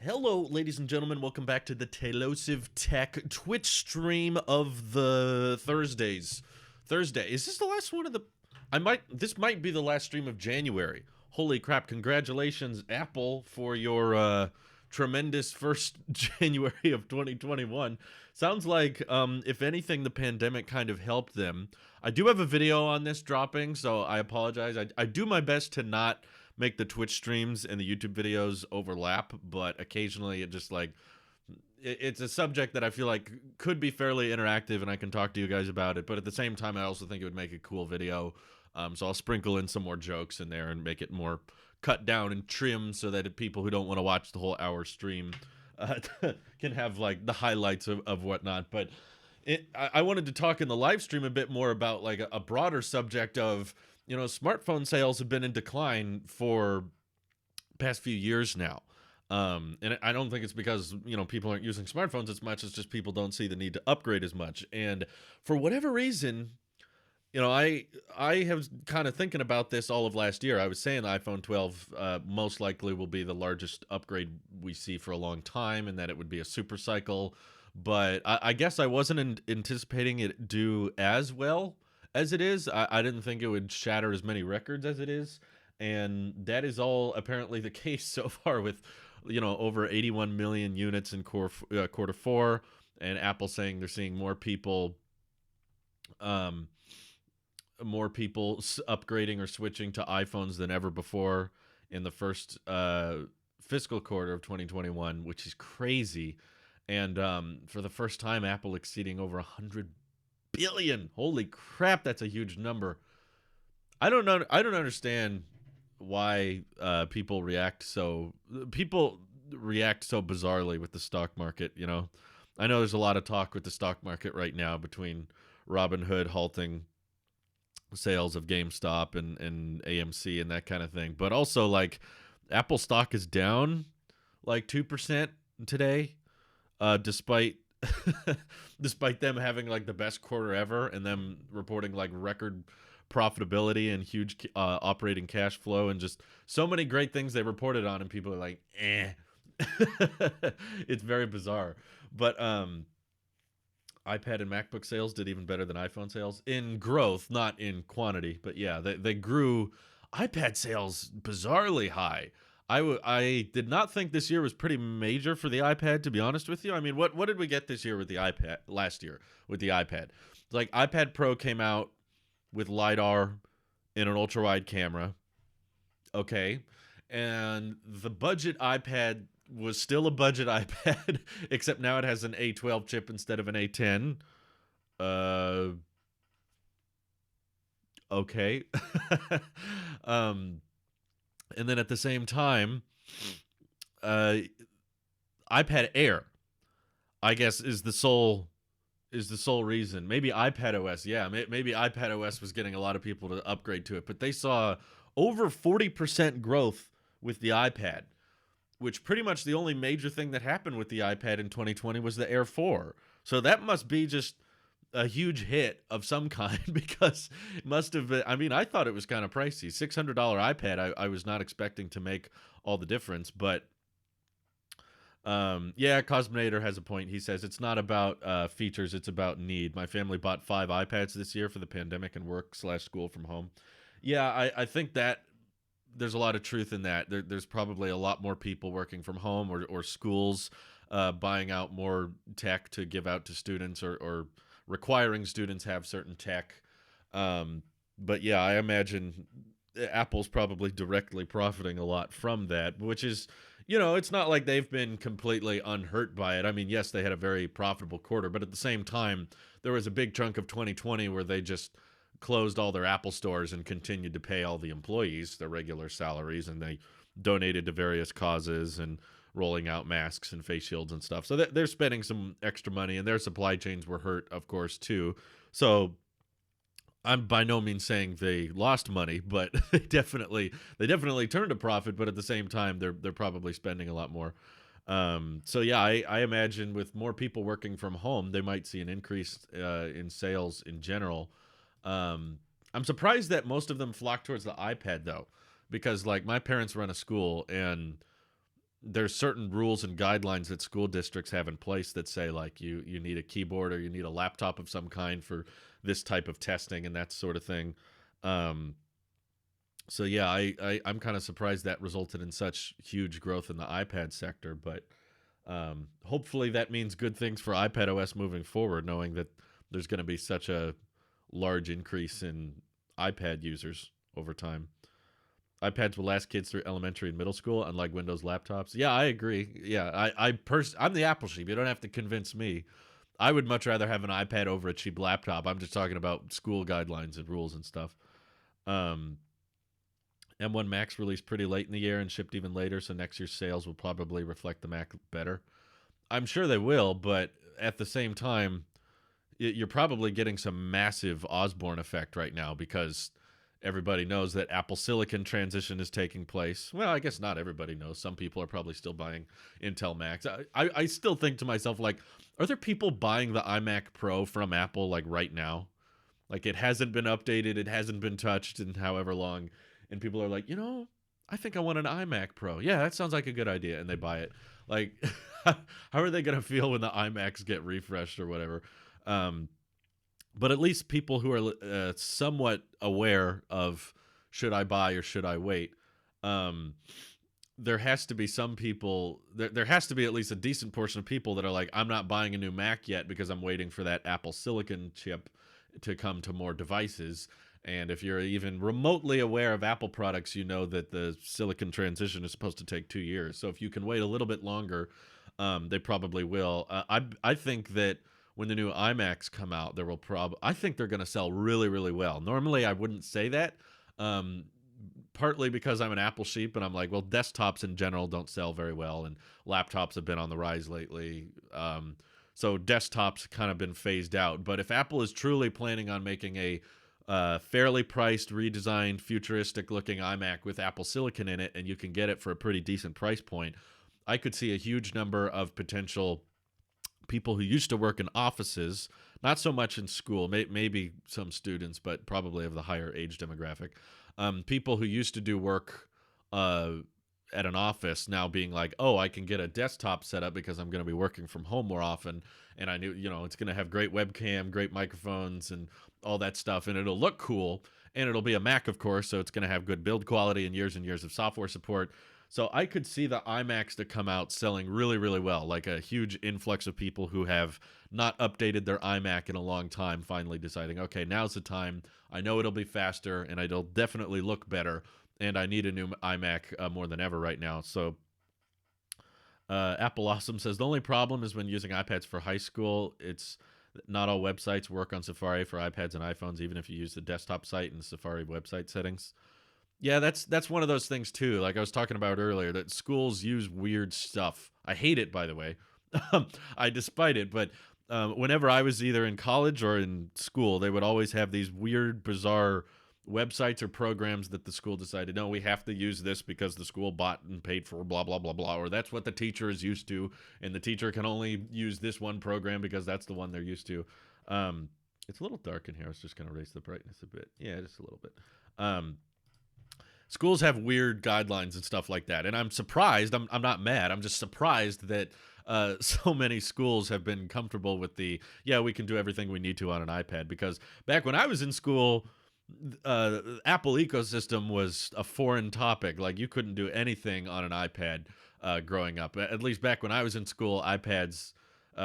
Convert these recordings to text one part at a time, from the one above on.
Hello, ladies and gentlemen. Welcome back to the Telosive Tech Twitch stream of the Thursdays. Thursday. Is this the last one of the... This might be the last stream of January. Holy crap. Congratulations, Apple, for your tremendous first January of 2021. Sounds like, if anything, the pandemic kind of helped them. I do have a video on this dropping, so I apologize. I do my best to not make the Twitch streams and the YouTube videos overlap, but occasionally it just it's a subject that I feel like could be fairly interactive and I can talk to you guys about it, but at the same time I also think it would make a cool video. So I'll sprinkle in some more jokes in there and make it more cut down and trim so that people who don't want to watch the whole hour stream can have like the highlights of whatnot. But I wanted to talk in the live stream a bit more about like a broader subject of, smartphone sales have been in decline for past few years now. And I don't think it's because, people aren't using smartphones as much as just people don't see the need to upgrade as much. And for whatever reason, I have kind of thinking about this all of last year. I was saying the iPhone 12 most likely will be the largest upgrade we see for a long time and that it would be a super cycle. But I guess I wasn't anticipating it do as well as it is. I didn't think it would shatter as many records as it is. And that is all apparently the case so far with, over 81 million units in quarter four. And Apple saying they're seeing more people upgrading or switching to iPhones than ever before in the first fiscal quarter of 2021, which is crazy. And for the first time, Apple exceeding over 100 billion. Holy crap, that's a huge number. I don't know. I don't understand why people react so bizarrely with the stock market. I know there's a lot of talk with the stock market right now between Robinhood halting sales of GameStop and AMC and that kind of thing, but also like Apple stock is down like 2% today, despite despite them having like the best quarter ever and them reporting like record profitability and huge operating cash flow and just so many great things they reported on, and people are like, eh. It's very bizarre. But iPad and MacBook sales did even better than iPhone sales in growth, not in quantity. But yeah, they grew. iPad sales bizarrely high. I did not think this year was pretty major for the iPad, to be honest with you. I mean, what did we get this year with the iPad, last year with the iPad? Like, iPad Pro came out with LiDAR in an ultra-wide camera. Okay. And the budget iPad was still a budget iPad, except now it has an A12 chip instead of an A10. Okay. And then at the same time, iPad Air, I guess, is the sole reason. Maybe iPad OS, yeah, maybe iPad OS was getting a lot of people to upgrade to it, but they saw over 40% growth with the iPad, which pretty much the only major thing that happened with the iPad in 2020 was the Air 4. So that must be just a huge hit of some kind, because it must have been, I mean, I thought it was kind of pricey. $600 iPad, I was not expecting to make all the difference, but yeah, Cosminator has a point. He says it's not about features, it's about need. My family bought 5 iPads this year for the pandemic and work/school from home. Yeah, I think that there's a lot of truth in that. There's probably a lot more people working from home or schools buying out more tech to give out to students or requiring students have certain tech. But yeah, I imagine Apple's probably directly profiting a lot from that, which is, it's not like they've been completely unhurt by it. I mean, yes, they had a very profitable quarter, but at the same time, there was a big chunk of 2020 where they just closed all their Apple stores and continued to pay all the employees their regular salaries, and they donated to various causes and rolling out masks and face shields and stuff. So they're spending some extra money, and their supply chains were hurt, of course, too. So I'm by no means saying they lost money, but they definitely turned a profit. But at the same time, they're probably spending a lot more. So yeah, I imagine with more people working from home, they might see an increase in sales in general. I'm surprised that most of them flock towards the iPad though, because like my parents run a school, and there's certain rules and guidelines that school districts have in place that say like you need a keyboard or you need a laptop of some kind for this type of testing and that sort of thing. Um, so yeah, I'm kind of surprised that resulted in such huge growth in the iPad sector, but hopefully that means good things for iPad OS moving forward, knowing that there's going to be such a large increase in iPad users over time. iPads will last kids through elementary and middle school, unlike Windows laptops. Yeah, I agree. Yeah, I'm the Apple sheep. You don't have to convince me. I would much rather have an iPad over a cheap laptop. I'm just talking about school guidelines and rules and stuff. Um, M1 Max released pretty late in the year and shipped even later, so next year's sales will probably reflect the Mac better. I'm sure they will, but at the same time, you're probably getting some massive Osborne effect right now because everybody knows that Apple Silicon transition is taking place. Well, I guess not everybody knows. Some people are probably still buying Intel Macs. I still think to myself, like, are there people buying the iMac Pro from Apple, like, right now? Like, it hasn't been updated, it hasn't been touched in however long. And people are like, I think I want an iMac Pro. Yeah, that sounds like a good idea. And they buy it. Like, how are they going to feel when the iMacs get refreshed or whatever? Um, but at least people who are somewhat aware of should I buy or should I wait, um, there has to be some people, there has to be at least a decent portion of people that are like, I'm not buying a new Mac yet because I'm waiting for that Apple Silicon chip to come to more devices. And if you're even remotely aware of Apple products, you know that the silicon transition is supposed to take 2 years. So if you can wait a little bit longer, they probably will. I think that when the new iMacs come out, there will I think they're going to sell really, really well. Normally, I wouldn't say that, um, partly because I'm an Apple sheep, and I'm like, well, desktops in general don't sell very well, and laptops have been on the rise lately. So desktops kind of been phased out. But if Apple is truly planning on making a fairly priced, redesigned, futuristic-looking iMac with Apple Silicon in it, and you can get it for a pretty decent price point, I could see a huge number of potential people who used to work in offices, not so much in school, maybe some students, but probably of the higher age demographic. People who used to do work uh, at an office now being like, oh, I can get a desktop set up because I'm going to be working from home more often. And I knew, it's going to have great webcam, great microphones, and all that stuff. And it'll look cool. And it'll be a Mac, of course. So it's going to have good build quality and years of software support. So I could see the iMacs to come out selling really, really well, like a huge influx of people who have not updated their iMac in a long time, finally deciding, okay, now's the time. I know it'll be faster and it'll definitely look better. And I need a new iMac more than ever right now. So Apple Awesome says the only problem is when using iPads for high school, it's not all websites work on Safari for iPads and iPhones, even if you use the desktop site and Safari website settings. Yeah, that's one of those things too. Like I was talking about earlier, that schools use weird stuff. I hate it, by the way. I despite it, but whenever I was either in college or in school, they would always have these weird, bizarre websites or programs that the school decided, no, we have to use this because the school bought and paid for blah, blah, blah, blah, or that's what the teacher is used to, and the teacher can only use this one program because that's the one they're used to. It's a little dark in here. I was just going to raise the brightness a bit. Yeah, just a little bit. Schools have weird guidelines and stuff like that, and I'm surprised. I'm not mad. I'm just surprised that so many schools have been comfortable with we can do everything we need to on an iPad, because back when I was in school, Apple ecosystem was a foreign topic. Like, you couldn't do anything on an iPad growing up. At least back when I was in school, iPads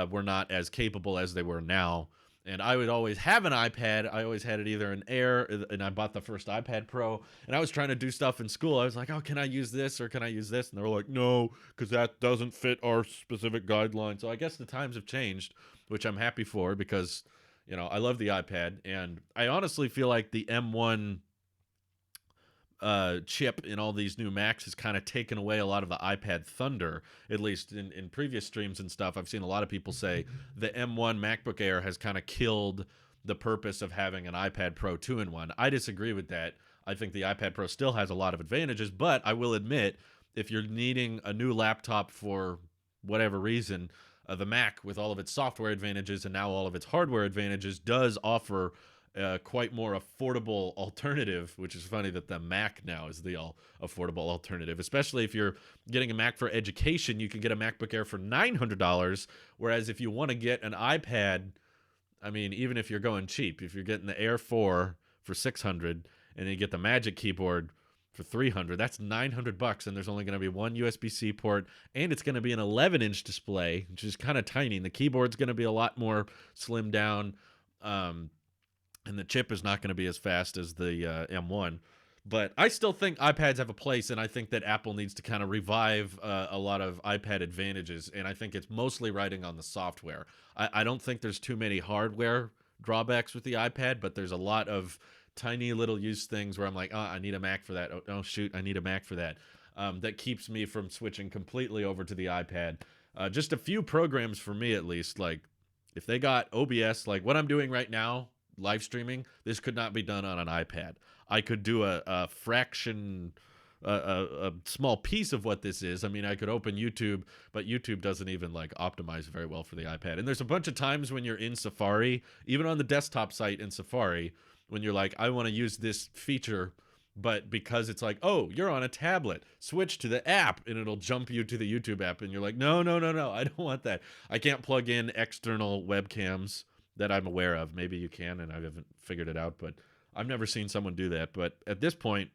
were not as capable as they were now. And I would always have an iPad. I always had it either in Air, and I bought the first iPad Pro, and I was trying to do stuff in school. I was like, oh, can I use this or can I use this? And they were like, no, because that doesn't fit our specific guidelines. So I guess the times have changed, which I'm happy for, because, I love the iPad. And I honestly feel like the M1 chip in all these new Macs has kind of taken away a lot of the iPad thunder. At least in previous streams and stuff, I've seen a lot of people say the M1 MacBook Air has kind of killed the purpose of having an iPad Pro 2-in-1. I disagree with that. I think the iPad Pro still has a lot of advantages, but I will admit, if you're needing a new laptop for whatever reason, the Mac, with all of its software advantages and now all of its hardware advantages, does offer quite more affordable alternative, which is funny that the Mac now is the affordable alternative. Especially if you're getting a Mac for education, you can get a MacBook Air for $900, whereas if you want to get an iPad, I mean, even if you're going cheap, if you're getting the Air 4 for $600 and then you get the Magic Keyboard for $300, that's $900, and there's only going to be one USB-C port, and it's going to be an 11-inch display, which is kind of tiny. And the keyboard's going to be a lot more slimmed down, and the chip is not going to be as fast as the M1. But I still think iPads have a place, and I think that Apple needs to kind of revive a lot of iPad advantages, and I think it's mostly riding on the software. I don't think there's too many hardware drawbacks with the iPad, but there's a lot of tiny little use things where I'm like, oh, I need a Mac for that. Oh, shoot, I need a Mac for that. That keeps me from switching completely over to the iPad. Just a few programs for me, at least, like if they got OBS, like what I'm doing right now, live streaming, this could not be done on an iPad. I could do a fraction, a small piece of what this is. I mean, I could open YouTube, but YouTube doesn't even like optimize very well for the iPad. And there's a bunch of times when you're in Safari, even on the desktop site in Safari, when you're like, I want to use this feature, but because it's like, oh, you're on a tablet, switch to the app, and it'll jump you to the YouTube app, and you're like, no, I don't want that. I can't plug in external webcams that I'm aware of. Maybe you can, and I haven't figured it out, but I've never seen someone do that. But at this point,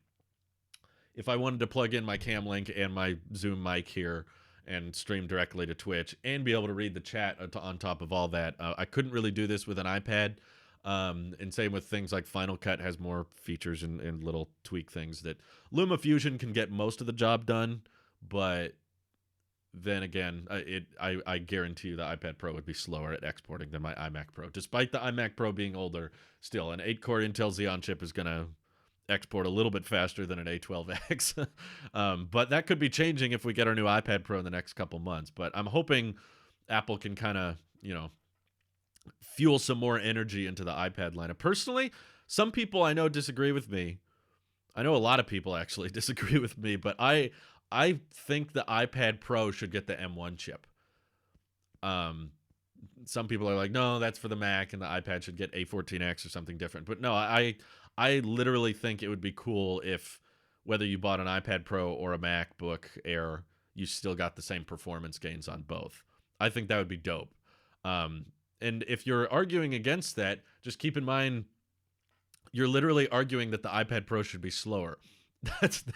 if I wanted to plug in my Cam Link and my Zoom mic here and stream directly to Twitch and be able to read the chat on top of all that, I couldn't really do this with an iPad. And same with things like Final Cut has more features and little tweak things that LumaFusion can get most of the job done, but then again, I guarantee you the iPad Pro would be slower at exporting than my iMac Pro. Despite the iMac Pro being older, still an 8-core Intel Xeon chip is going to export a little bit faster than an A12X. But that could be changing if we get our new iPad Pro in the next couple months. But I'm hoping Apple can kind of, fuel some more energy into the iPad lineup. Personally, some people I know disagree with me. I know a lot of people actually disagree with me, but I think the iPad Pro should get the M1 chip. Some people are like, no, that's for the Mac, and the iPad should get A14X or something different. But no, I literally think it would be cool if whether you bought an iPad Pro or a MacBook Air, you still got the same performance gains on both. I think that would be dope. And if you're arguing against that, just keep in mind you're literally arguing that the iPad Pro should be slower.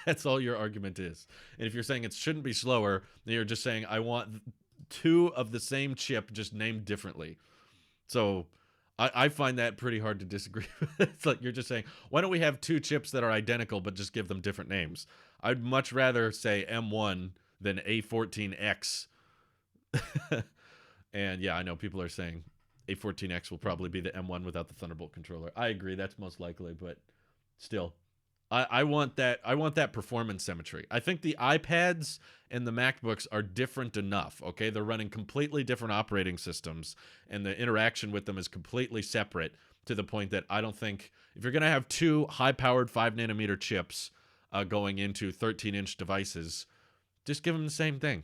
That's all your argument is. And if you're saying it shouldn't be slower, then you're just saying I want two of the same chip just named differently. So I find that pretty hard to disagree with. It's like you're just saying, why don't we have two chips that are identical but just give them different names? I'd much rather say M1 than A14X. And yeah, I know people are saying A14X will probably be the M1 without the Thunderbolt controller. I agree, that's most likely, but still, I want that performance symmetry. I think the iPads and the MacBooks are different enough. Okay, they're running completely different operating systems, and the interaction with them is completely separate. To the point that I don't think if you're gonna have two high-powered 5-nanometer chips going into 13-inch devices, just give them the same thing.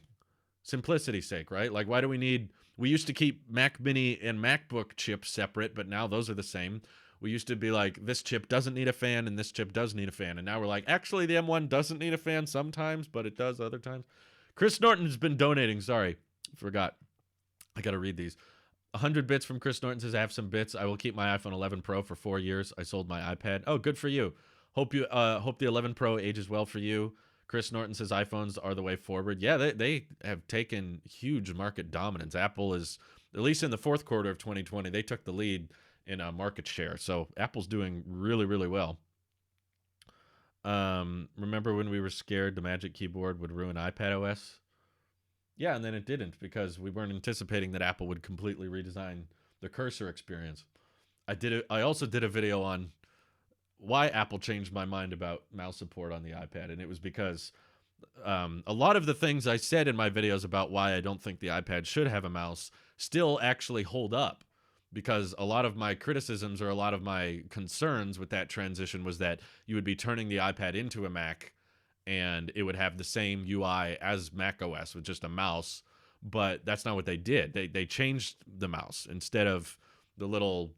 Simplicity's sake, right? Like, why do we need? We used to keep Mac Mini and MacBook chips separate, but now those are the same. We used to be like, this chip doesn't need a fan and this chip does need a fan. And now we're like, actually, the M1 doesn't need a fan sometimes, but it does other times. Chris Norton has been donating. Sorry, forgot. I got to read these. 100 bits from Chris Norton says, I have some bits. I will keep my iPhone 11 Pro for 4 years. I sold my iPad. Oh, good for you. Hope the 11 Pro ages well for you. Chris Norton says iPhones are the way forward. Yeah, they have taken huge market dominance. Apple is, at least in the fourth quarter of 2020, they took the lead in market share. So Apple's doing really, really well. Remember when we were scared the Magic Keyboard would ruin iPad OS? Yeah, and then it didn't because we weren't anticipating that Apple would completely redesign the cursor experience. I also did a video on why Apple changed my mind about mouse support on the iPad, and it was because a lot of the things I said in my videos about why I don't think the iPad should have a mouse still actually hold up, because a lot of my criticisms or a lot of my concerns with that transition was that you would be turning the iPad into a Mac and it would have the same UI as Mac OS with just a mouse, but that's not what they did. They changed the mouse. Instead of the little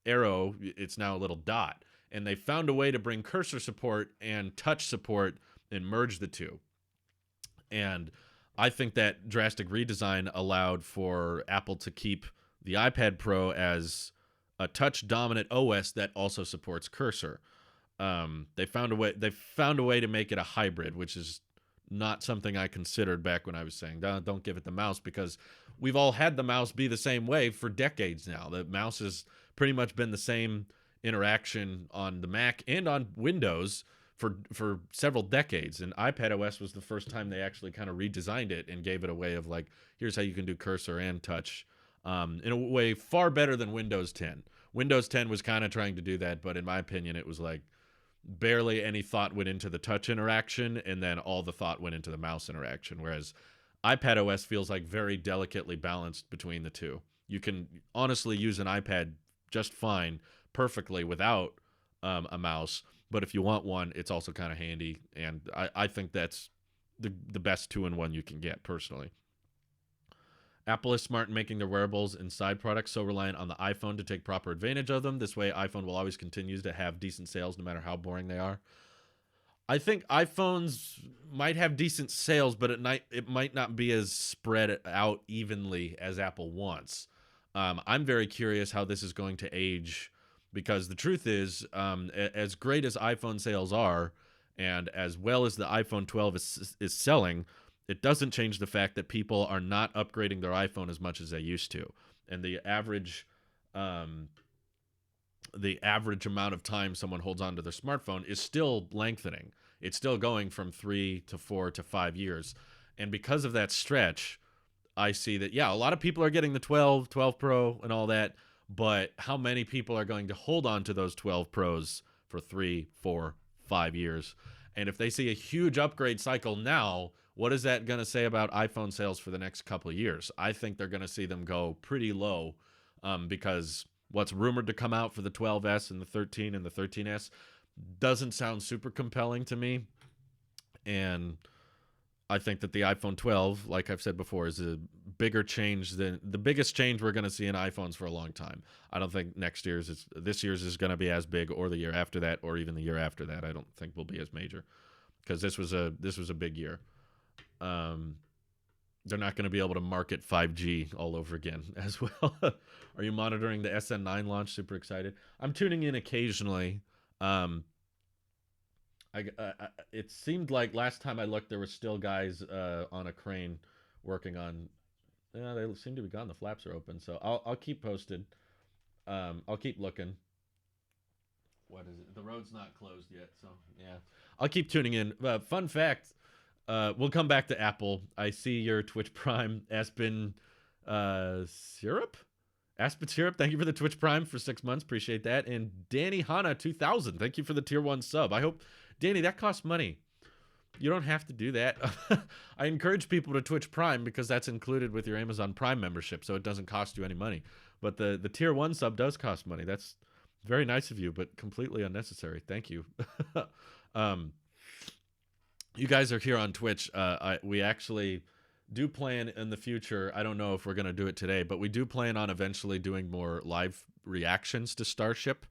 arrow, it's now a little dot. And they found a way to bring cursor support and touch support and merge the two. And I think that drastic redesign allowed for Apple to keep the iPad Pro as a touch dominant OS that also supports cursor. They found a way. They found a way to make it a hybrid, which is not something I considered back when I was saying don't give it the mouse, because we've all had the mouse be the same way for decades now. The mouse has pretty much been the same interaction on the Mac and on Windows for several decades. And iPadOS was the first time they actually kind of redesigned it and gave it a way of like, here's how you can do cursor and touch, in a way far better than Windows 10. Windows 10 was kind of trying to do that, but in my opinion, it was like barely any thought went into the touch interaction, and then all the thought went into the mouse interaction. Whereas iPadOS feels like very delicately balanced between the two. You can honestly use an iPad just fine, perfectly without a mouse. But if you want one, it's also kind of handy. And I think that's the best 2-in-1 you can get, personally. Apple is smart in making their wearables and side products so reliant on the iPhone to take proper advantage of them. This way, iPhone will always continue to have decent sales no matter how boring they are. I think iPhones might have decent sales, but it might not be as spread out evenly as Apple wants. I'm very curious how this is going to age, because the truth is, as great as iPhone sales are, and as well as the iPhone 12 is selling, it doesn't change the fact that people are not upgrading their iPhone as much as they used to. And the average amount of time someone holds onto their smartphone is still lengthening. It's still going from 3 to 4 to 5 years. And because of that stretch, I see that, yeah, a lot of people are getting the 12 Pro and all that, but how many people are going to hold on to those 12 Pros for 3, 4, 5 years? And if they see a huge upgrade cycle now, what is that going to say about iPhone sales for the next couple of years? I think they're going to see them go pretty low, because what's rumored to come out for the 12S and the 13 and the 13S doesn't sound super compelling to me. And I think that the iPhone 12, like I've said before, is a bigger change than the biggest change we're going to see in iPhones for a long time. I don't think this year's is going to be as big, or the year after that, or even the year after that. I don't think will be as major, because this was a big year. They're not going to be able to market 5G all over again as well. Are you monitoring the SN9 launch? Super excited. I'm tuning in occasionally. It seemed like last time I looked, there were still guys on a crane working on. Yeah, they seem to be gone. The flaps are open, so I'll keep posted. I'll keep looking. What is it? The road's not closed yet, so yeah. I'll keep tuning in. Fun fact. We'll come back to Apple. I see your Twitch Prime, Aspen Syrup? Aspen Syrup, thank you for the Twitch Prime for 6 months. Appreciate that. And Danny Hanna 2000, thank you for the Tier 1 sub. I hope, Danny, that costs money. You don't have to do that. I encourage people to Twitch Prime because that's included with your Amazon Prime membership, so it doesn't cost you any money. But the Tier 1 sub does cost money. That's very nice of you, but completely unnecessary. Thank you. You guys are here on Twitch. We actually do plan in the future. I don't know if we're going to do it today, but we do plan on eventually doing more live reactions to Starship.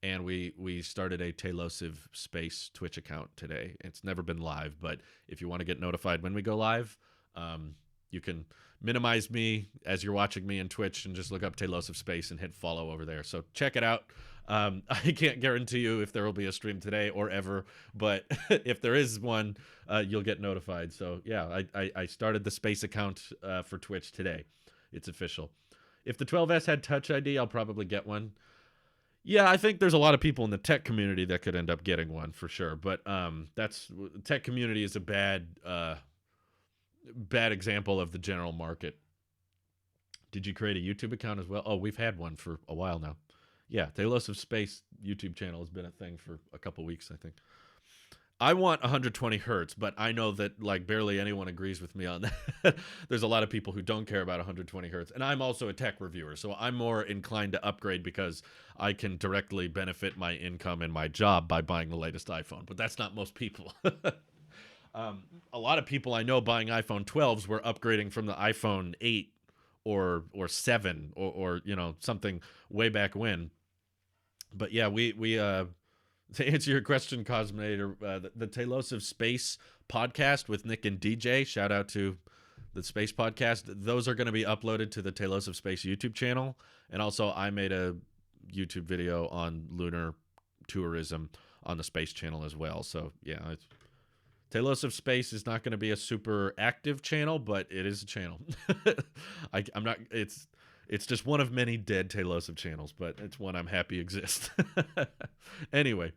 And we started a Tailosive Space Twitch account today. It's never been live, but if you want to get notified when we go live, you can minimize me as you're watching me in Twitch and just look up Tailosive Space and hit follow over there. So check it out. I can't guarantee you if there will be a stream today or ever, but if there is one, you'll get notified. So yeah, I started the space account for Twitch today. It's official. If the 12S had Touch ID, I'll probably get one. Yeah, I think there's a lot of people in the tech community that could end up getting one for sure. But tech community is a bad example of the general market. Did you create a YouTube account as well? Oh, we've had one for a while now. Yeah, Tailosive Space YouTube channel has been a thing for a couple weeks, I think. I want 120 hertz, but I know that like barely anyone agrees with me on that. There's a lot of people who don't care about 120 hertz, and I'm also a tech reviewer, so I'm more inclined to upgrade because I can directly benefit my income and my job by buying the latest iPhone. But that's not most people. A lot of people I know buying iPhone 12s were upgrading from the iPhone 8 or 7 or something way back when. But yeah, we to answer your question, Cosminator, the Talos of Space podcast with Nick and DJ. Shout out to the Space Podcast. Those are going to be uploaded to the Talos of Space YouTube channel, and also I made a YouTube video on lunar tourism on the Space Channel as well. So yeah, Talos of Space is not going to be a super active channel, but it is a channel. I'm not. It's just one of many dead Talos of channels, but it's one I'm happy exists. Anyway,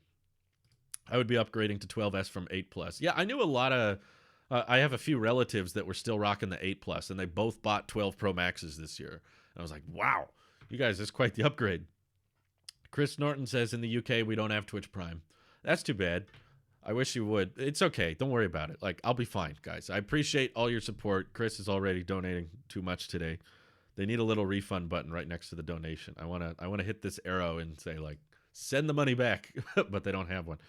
I would be upgrading to 12S from 8 Plus. Yeah, I knew a lot of. I have a few relatives that were still rocking the 8 Plus, and they both bought 12 Pro Maxes this year. And I was like, wow, you guys, that's quite the upgrade. Chris Norton says in the UK we don't have Twitch Prime. That's too bad. I wish you would. It's okay. Don't worry about it. Like, I'll be fine, guys. I appreciate all your support. Chris is already donating too much today. They need a little refund button right next to the donation. I wanna hit this arrow and say, like, send the money back, but they don't have one.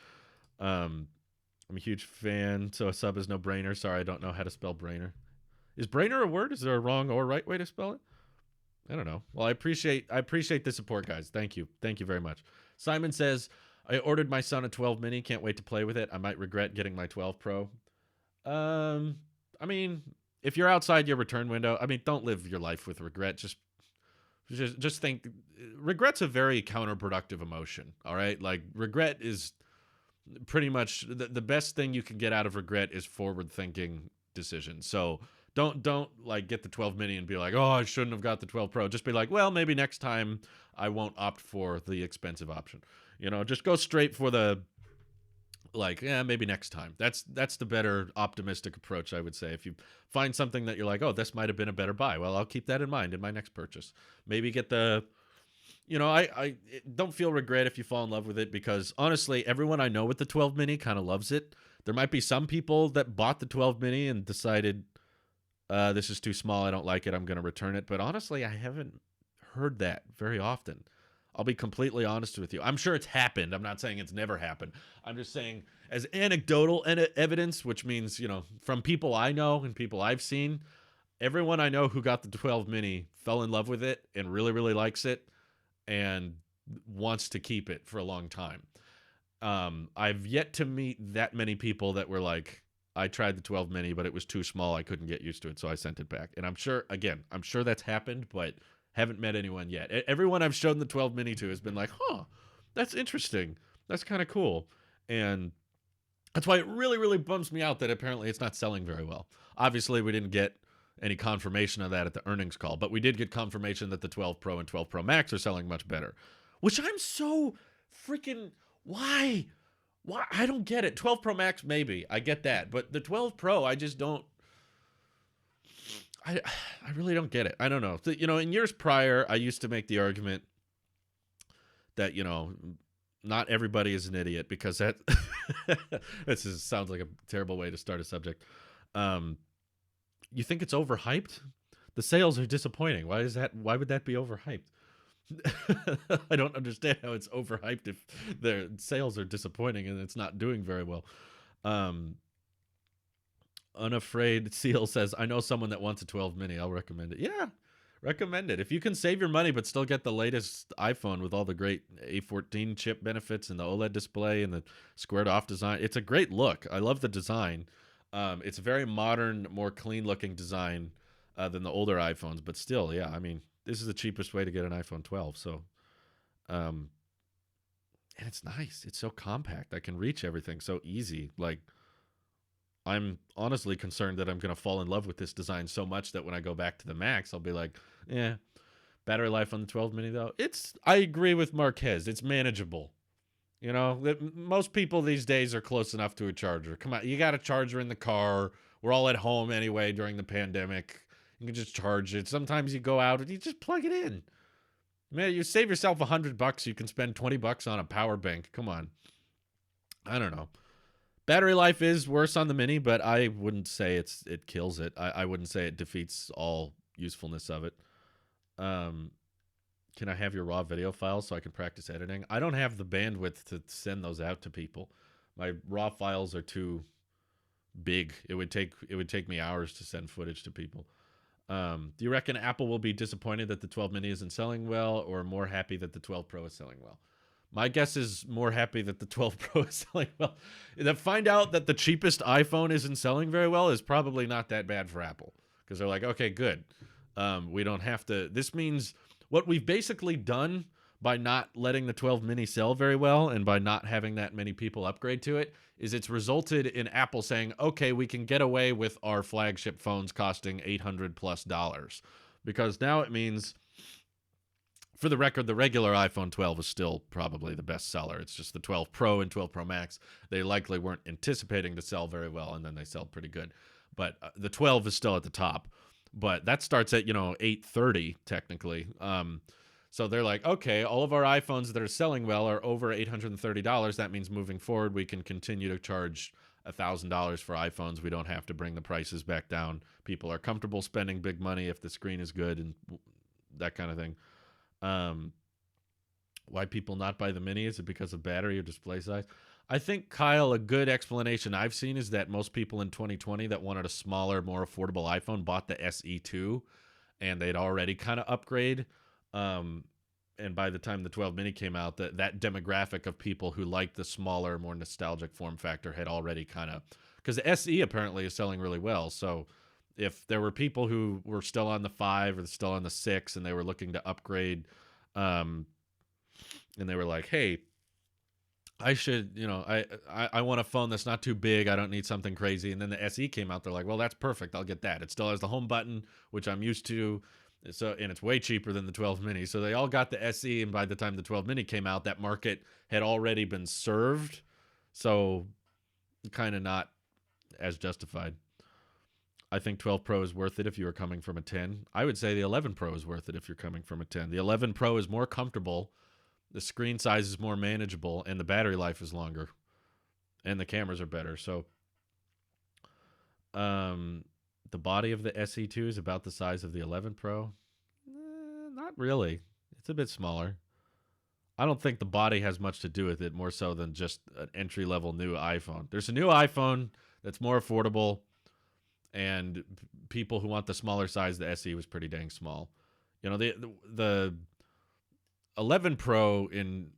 I'm a huge fan, so a sub is no brainer. Sorry, I don't know how to spell brainer. Is brainer a word? Is there a wrong or right way to spell it? I don't know. Well, I appreciate the support, guys. Thank you very much. Simon says, I ordered my son a 12 mini. Can't wait to play with it. I might regret getting my 12 Pro. I mean, if you're outside your return window, I mean, don't live your life with regret. Just think, regret's a very counterproductive emotion. All right, like regret is pretty much the best thing you can get out of regret is forward thinking decisions. So don't like get the 12 mini and be like, oh, I shouldn't have got the 12 Pro. Just be like, well, maybe next time I won't opt for the expensive option. You know, just go straight for the, like, yeah, maybe next time. That's the better optimistic approach, I would say. If you find something that you're like, oh, this might have been a better buy, well, I'll keep that in mind in my next purchase. Maybe get the, you know, I don't feel regret if you fall in love with it, because honestly, everyone I know with the 12 mini kind of loves it. There might be some people that bought the 12 mini and decided, this is too small, I don't like it, I'm going to return it. But honestly, I haven't heard that very often. I'll be completely honest with you. I'm sure it's happened. I'm not saying it's never happened. I'm just saying as anecdotal evidence, which means, you know, from people I know and people I've seen, everyone I know who got the 12 mini fell in love with it and really, really likes it and wants to keep it for a long time. I've yet to meet that many people that were like, I tried the 12 mini, but it was too small. I couldn't get used to it, so I sent it back. And I'm sure that's happened, but haven't met anyone yet. Everyone I've shown the 12 mini to has been like, huh, that's interesting. That's kind of cool. And that's why it really, really bums me out that apparently it's not selling very well. Obviously, we didn't get any confirmation of that at the earnings call, but we did get confirmation that the 12 Pro and 12 Pro Max are selling much better, which I'm so freaking, why? I don't get it. 12 Pro Max, maybe. I get that. But the 12 Pro, I just don't. I really don't get it. I don't know. You know, in years prior, I used to make the argument that, you know, not everybody is an idiot, because that sounds like a terrible way to start a subject. You think it's overhyped? The sales are disappointing. Why would that be overhyped? I don't understand how it's overhyped if their sales are disappointing and it's not doing very well. Unafraid Seal says, I know someone that wants a 12 mini. I'll recommend it. Yeah, recommend it. If you can save your money but still get the latest iPhone with all the great A14 chip benefits and the OLED display and the squared off design, it's a great look. I love the design. It's a very modern, more clean looking design than the older iPhones, but still, yeah, I mean, this is the cheapest way to get an iPhone 12. So, and it's nice. It's so compact. I can reach everything so easy. Like, I'm honestly concerned that I'm going to fall in love with this design so much that when I go back to the Max, I'll be like, yeah, battery life on the 12 mini though. I agree with Marquez. It's manageable. You know, most people these days are close enough to a charger. Come on, you got a charger in the car. We're all at home anyway during the pandemic. You can just charge it. Sometimes you go out and you just plug it in. Man, you save yourself $100. You can spend $20 on a power bank. Come on. I don't know. Battery life is worse on the Mini, but I wouldn't say it kills it. I wouldn't say it defeats all usefulness of it. Can I have your raw video files so I can practice editing? I don't have the bandwidth to send those out to people. My raw files are too big. It would take me hours to send footage to people. Do you reckon Apple will be disappointed that the 12 mini isn't selling well, or more happy that the 12 Pro is selling well? My guess is more happy that the 12 Pro is selling well. That find out that the cheapest iPhone isn't selling very well is probably not that bad for Apple, because they're like, okay, good. We don't have to. This means what we've basically done by not letting the 12 mini sell very well and by not having that many people upgrade to it is it's resulted in Apple saying, okay, we can get away with our flagship phones costing $800+, because now it means, for the record, the regular iPhone 12 is still probably the best seller. It's just the 12 Pro and 12 Pro Max, they likely weren't anticipating to sell very well, and then they sell pretty good. But the 12 is still at the top. But that starts at, $830 technically. So they're like, okay, all of our iPhones that are selling well are over $830. That means moving forward, we can continue to charge $1,000 for iPhones. We don't have to bring the prices back down. People are comfortable spending big money if the screen is good and that kind of thing. Why people not buy the mini? Is it because of battery or display size? I think, Kyle, a good explanation I've seen is that most people in 2020 that wanted a smaller, more affordable iPhone bought the SE2, and they'd already kind of upgrade. And by the time the 12 mini came out, that demographic of people who liked the smaller, more nostalgic form factor had already kind of, because the SE apparently is selling really well. So if there were people who were still on the 5 or still on the 6 and they were looking to upgrade, and they were like, hey, I should, I want a phone that's not too big. I don't need something crazy. And then the SE came out. They're like, well, that's perfect. I'll get that. It still has the home button, which I'm used to. And it's way cheaper than the 12 mini. So they all got the SE. And by the time the 12 mini came out, that market had already been served. So kind of not as justified. I think 12 Pro is worth it if you are coming from a 10. I would say the 11 Pro is worth it if you're coming from a 10. The 11 Pro is more comfortable. The screen size is more manageable, and the battery life is longer, and the cameras are better. So, the body of the SE2 is about the size of the 11 Pro. Not really. It's a bit smaller. I don't think the body has much to do with it, more so than just an entry-level new iPhone. There's a new iPhone that's more affordable, and people who want the smaller size, the SE was pretty dang small. The 11 Pro and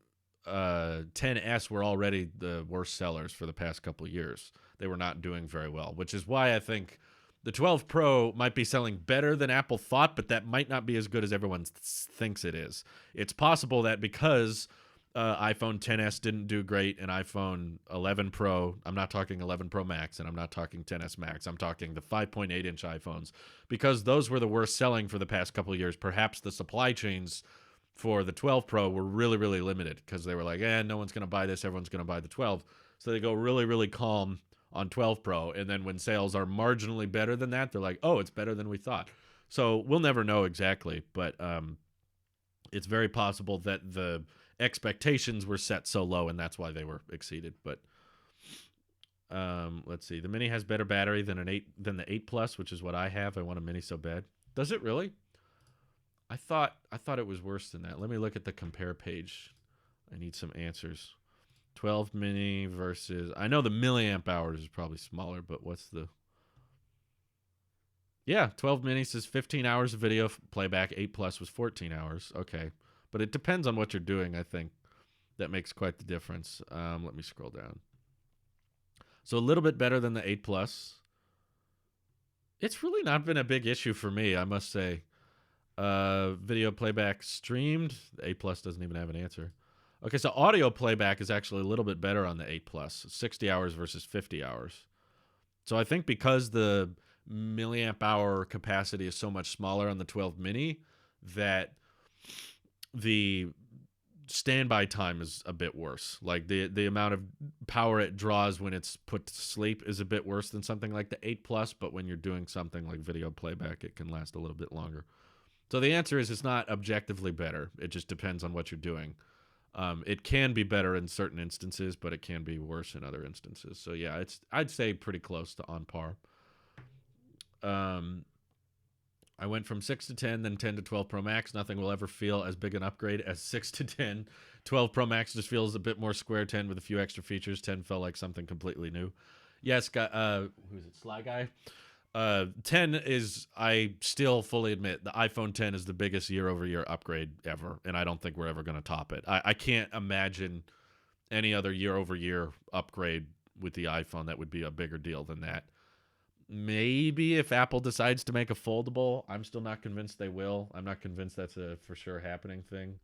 10S were already the worst sellers for the past couple of years. They were not doing very well, which is why I think the 12 Pro might be selling better than Apple thought, but that might not be as good as everyone thinks it is. It's possible that because iPhone 10s didn't do great and iPhone 11 Pro, I'm not talking 11 Pro Max and I'm not talking 10s Max, I'm talking the 5.8-inch iPhones, because those were the worst selling for the past couple of years. Perhaps the supply chains for the 12 Pro were really, really limited because they were like, no one's going to buy this, everyone's going to buy the 12. So they go really, really calm on 12 Pro, and then when sales are marginally better than that, they're like, oh, it's better than we thought. So we'll never know exactly, but it's very possible that the expectations were set so low, and that's why they were exceeded. But let's see. The Mini has better battery than the 8 Plus, which is what I have. I want a Mini so bad. Does it really? I thought it was worse than that. Let me look at the compare page. I need some answers. 12 mini versus, I know the milliamp hours is probably smaller, but what's the, yeah, 12 mini says 15 hours of video playback. 8 Plus was 14 hours. Okay. But it depends on what you're doing, I think. That makes quite the difference. Let me scroll down. So a little bit better than the 8 Plus. It's really not been a big issue for me, I must say. Video playback streamed. The 8 Plus doesn't even have an answer. Okay, so audio playback is actually a little bit better on the 8 Plus. 60 hours versus 50 hours. So I think because the milliamp hour capacity is so much smaller on the 12 mini, that the standby time is a bit worse. Like the amount of power it draws when it's put to sleep is a bit worse than something like the 8 Plus, but when you're doing something like video playback, it can last a little bit longer. So the answer is it's not objectively better. It just depends on what you're doing. It can be better in certain instances, but it can be worse in other instances. So yeah, I'd say pretty close to on par. I went from 6 to 10, then 10 to 12 Pro Max. Nothing will ever feel as big an upgrade as 6 to 10. 12 Pro Max just feels a bit more square. 10 with a few extra features. 10 felt like something completely new. Yes, who's it? Sly Guy. 10 is, I still fully admit, the iPhone 10 is the biggest year-over-year upgrade ever, and I don't think we're ever going to top it. I can't imagine any other year-over-year upgrade with the iPhone that would be a bigger deal than that. Maybe if Apple decides to make a foldable, I'm still not convinced they will. I'm not convinced that's a for sure happening thing.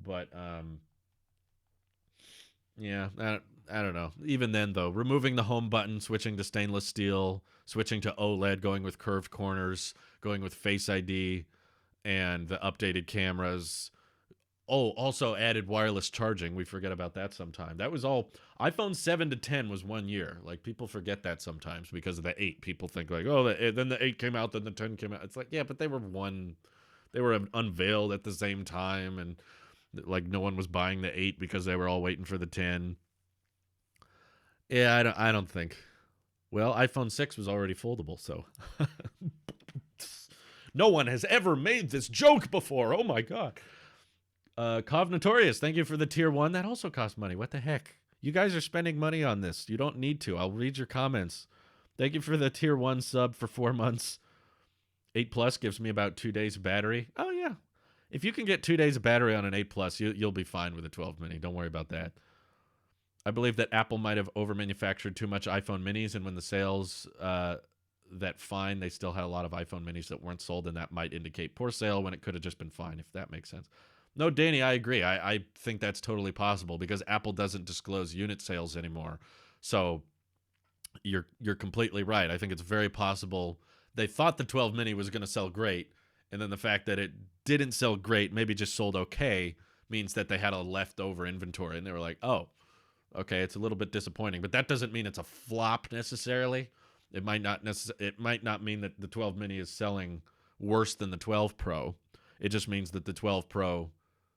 But yeah, I don't know. Even then, though, removing the home button, switching to stainless steel, switching to OLED, going with curved corners, going with Face ID, and the updated cameras. Oh, also added wireless charging. We forget about that sometime. That was all. iPhone 7 to 10 was 1 year. Like, people forget that sometimes because of the 8. People think, like, oh, then the 8 came out, then the 10 came out. It's like, yeah, but they were unveiled at the same time, and like no one was buying the 8 because they were all waiting for the 10. Yeah, I don't think. Well, iPhone 6 was already foldable, so no one has ever made this joke before. Oh my god. Cov Notorious, thank you for the tier 1. That also costs money. What the heck? You guys are spending money on this. You don't need to. I'll read your comments. Thank you for the tier 1 sub for 4 months. 8 Plus gives me about 2 days of battery. Oh yeah. If you can get 2 days of battery on an 8 Plus, you'll be fine with a 12 mini. Don't worry about that. I believe that Apple might have over-manufactured too much iPhone minis, and when the sales that fine, they still had a lot of iPhone minis that weren't sold, and that might indicate poor sale when it could have just been fine, if that makes sense. No, Danny, I agree. I think that's totally possible because Apple doesn't disclose unit sales anymore. So you're completely right. I think it's very possible they thought the 12 mini was going to sell great, and then the fact that it didn't sell great, maybe just sold okay, means that they had a leftover inventory, and they were like, oh, okay, it's a little bit disappointing, but that doesn't mean it's a flop necessarily. It might not mean that the 12 mini is selling worse than the 12 Pro. It just means that the 12 Pro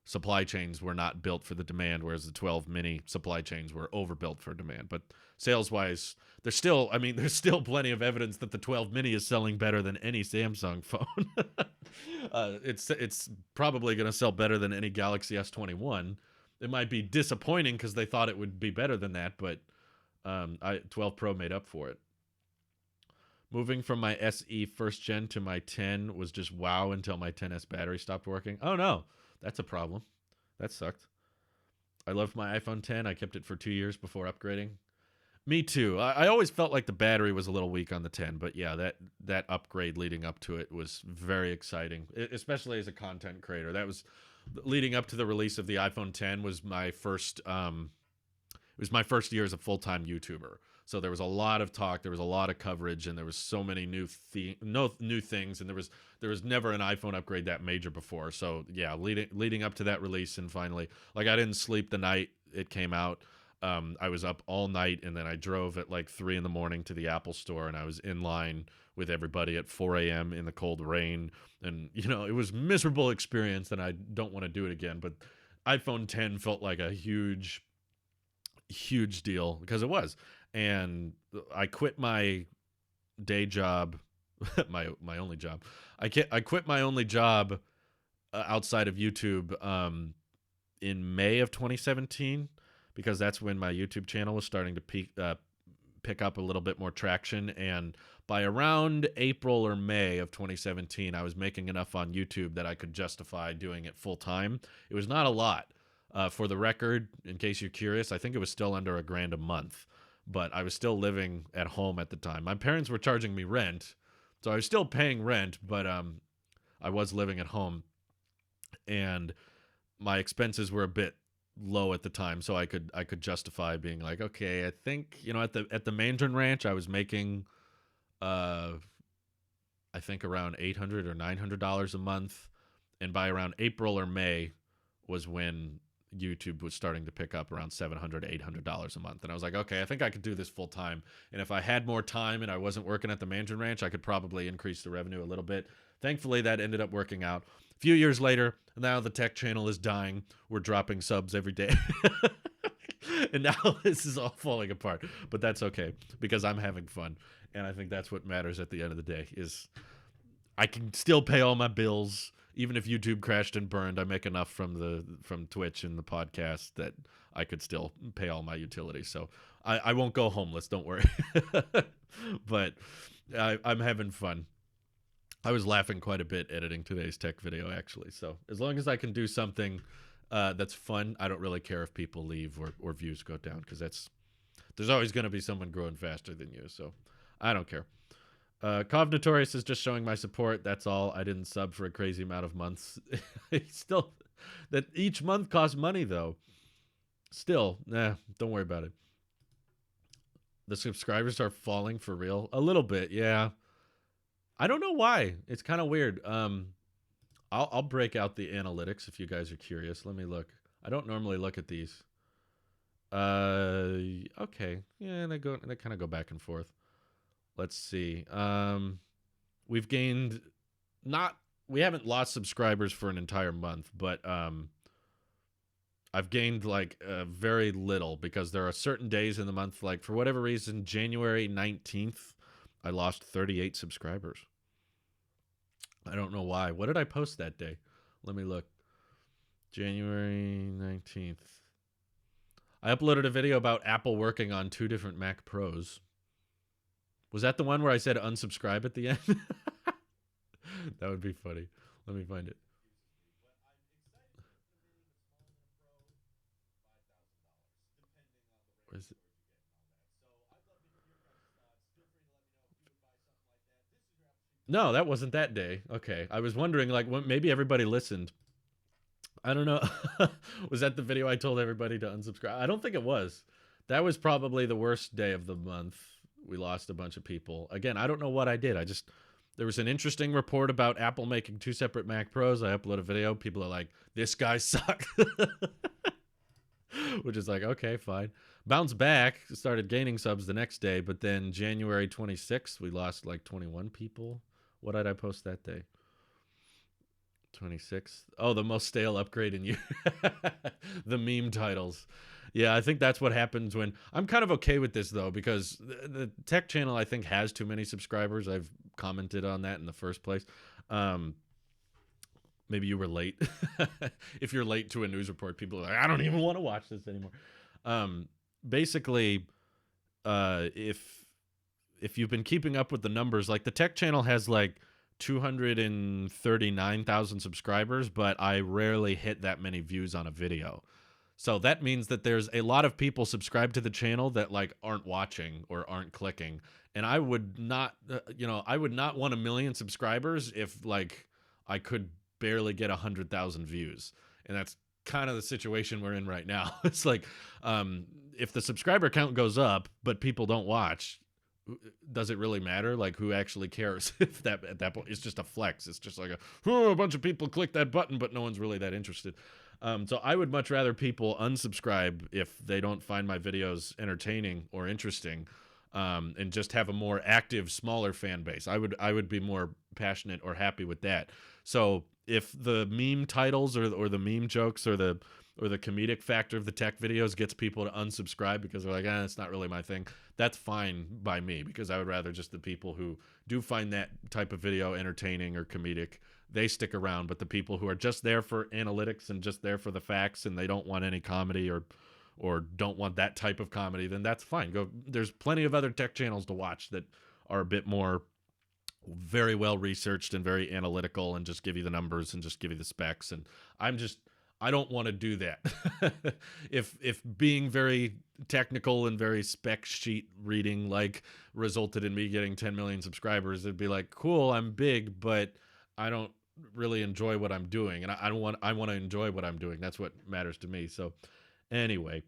supply chains were not built for the demand, whereas the 12 mini supply chains were overbuilt for demand. But sales-wise, there's still plenty of evidence that the 12 mini is selling better than any Samsung phone. It's probably going to sell better than any Galaxy S21. It might be disappointing because they thought it would be better than that, but 12 Pro made up for it. Moving from my SE first gen to my 10 was just wow until my 10s battery stopped working. Oh no, that's a problem. That sucked. I loved my iPhone 10. I kept it for 2 years before upgrading. Me too. I always felt like the battery was a little weak on the 10, but yeah, that upgrade leading up to it was very exciting, especially as a content creator. That was leading up to the release of the iPhone 10 was my first it was my first year as a full-time YouTuber. So there was a lot of talk, there was a lot of coverage, and there was so many new things, and there was never an iPhone upgrade that major before. So yeah, leading up to that release, and finally, like, I didn't sleep the night it came out. I was up all night, and then I drove at like 3 a.m. to the Apple store, and I was in line with everybody at 4 a.m. in the cold rain, and it was a miserable experience, and I don't want to do it again. But iPhone 10 felt like a huge deal because it was. And I quit my day job, my only job. I quit my only job outside of YouTube in May of 2017 because that's when my YouTube channel was starting to pick up a little bit more traction. And by around April or May of 2017, I was making enough on YouTube that I could justify doing it full time. It was not a lot. For the record, in case you're curious, I think it was still under $1,000 a month. But I was still living at home at the time. My parents were charging me rent, so I was still paying rent, but I was living at home, and my expenses were a bit low at the time, so I could justify being like, okay, I think at the Mandarin Ranch I was making, I think around $800 or $900 a month, and by around April or May was when YouTube was starting to pick up around $700, $800 a month. And I was like, okay, I think I could do this full time. And if I had more time and I wasn't working at the Mandarin Ranch, I could probably increase the revenue a little bit. Thankfully, that ended up working out. A few years later, now the tech channel is dying. We're dropping subs every day. And now this is all falling apart. But that's okay because I'm having fun. And I think that's what matters at the end of the day is I can still pay all my bills. Even if YouTube crashed and burned, I make enough from Twitch and the podcast that I could still pay all my utilities. So I won't go homeless, don't worry. But I'm having fun. I was laughing quite a bit editing today's tech video, actually. So as long as I can do something that's fun, I don't really care if people leave or views go down, because there's always going to be someone growing faster than you. So I don't care. Cov Notorious is just showing my support. That's all. I didn't sub for a crazy amount of months. Still, that each month costs money, though. Still, don't worry about it. The subscribers are falling for real. A little bit, yeah. I don't know why. It's kind of weird. I'll break out the analytics if you guys are curious. Let me look. I don't normally look at these. Okay. Yeah, they kind of go back and forth. Let's see. We've gained we haven't lost subscribers for an entire month, but I've gained like very little, because there are certain days in the month, like for whatever reason, January 19th, I lost 38 subscribers. I don't know why. What did I post that day? Let me look. January 19th. I uploaded a video about Apple working on 2 different Mac Pros. Was that the one where I said unsubscribe at the end? That would be funny. Let me find it. Where is it? No, that wasn't that day. Okay. I was wondering, like, maybe everybody listened. I don't know. Was that the video I told everybody to unsubscribe? I don't think it was. That was probably the worst day of the month. We lost a bunch of people. Again, I don't know what I did. There was an interesting report about Apple making 2 separate Mac Pros. I upload a video. People are like, this guy sucks. Which is like, okay, fine. Bounced back, started gaining subs the next day, but then January 26th, we lost like 21 people. What did I post that day? 26th. Oh, the most stale upgrade in years. The meme titles. Yeah, I think that's what happens when... I'm kind of okay with this, though, because the tech channel, I think, has too many subscribers. I've commented on that in the first place. Maybe you were late. If you're late to a news report, people are like, I don't even want to watch this anymore. Basically, if you've been keeping up with the numbers, like the tech channel has like 239,000 subscribers, but I rarely hit that many views on a video. So that means that there's a lot of people subscribed to the channel that like aren't watching or aren't clicking. And I would not, I would not want 1 million subscribers if like I could barely get 100,000 views. And that's kind of the situation we're in right now. It's like, if the subscriber count goes up, but people don't watch, does it really matter? Like, who actually cares? If that at that point it's just a flex. It's just like a bunch of people click that button, but no one's really that interested. So I would much rather people unsubscribe if they don't find my videos entertaining or interesting, and just have a more active, smaller fan base. I would be more passionate or happy with that. So if the meme titles or the meme jokes or the comedic factor of the tech videos gets people to unsubscribe because they're like, it's not really my thing, that's fine by me, because I would rather just the people who do find that type of video entertaining or comedic, they stick around. But the people who are just there for analytics and just there for the facts and they don't want any comedy or don't want that type of comedy, then that's fine. There's plenty of other tech channels to watch that are a bit more very well researched and very analytical and just give you the numbers and just give you the specs. And I don't want to do that. If being very technical and very spec sheet reading like resulted in me getting 10 million subscribers, it'd be like, cool, I'm big, but I don't really enjoy what I'm doing, and I want to enjoy what I'm doing. That's what matters to me. So anyway,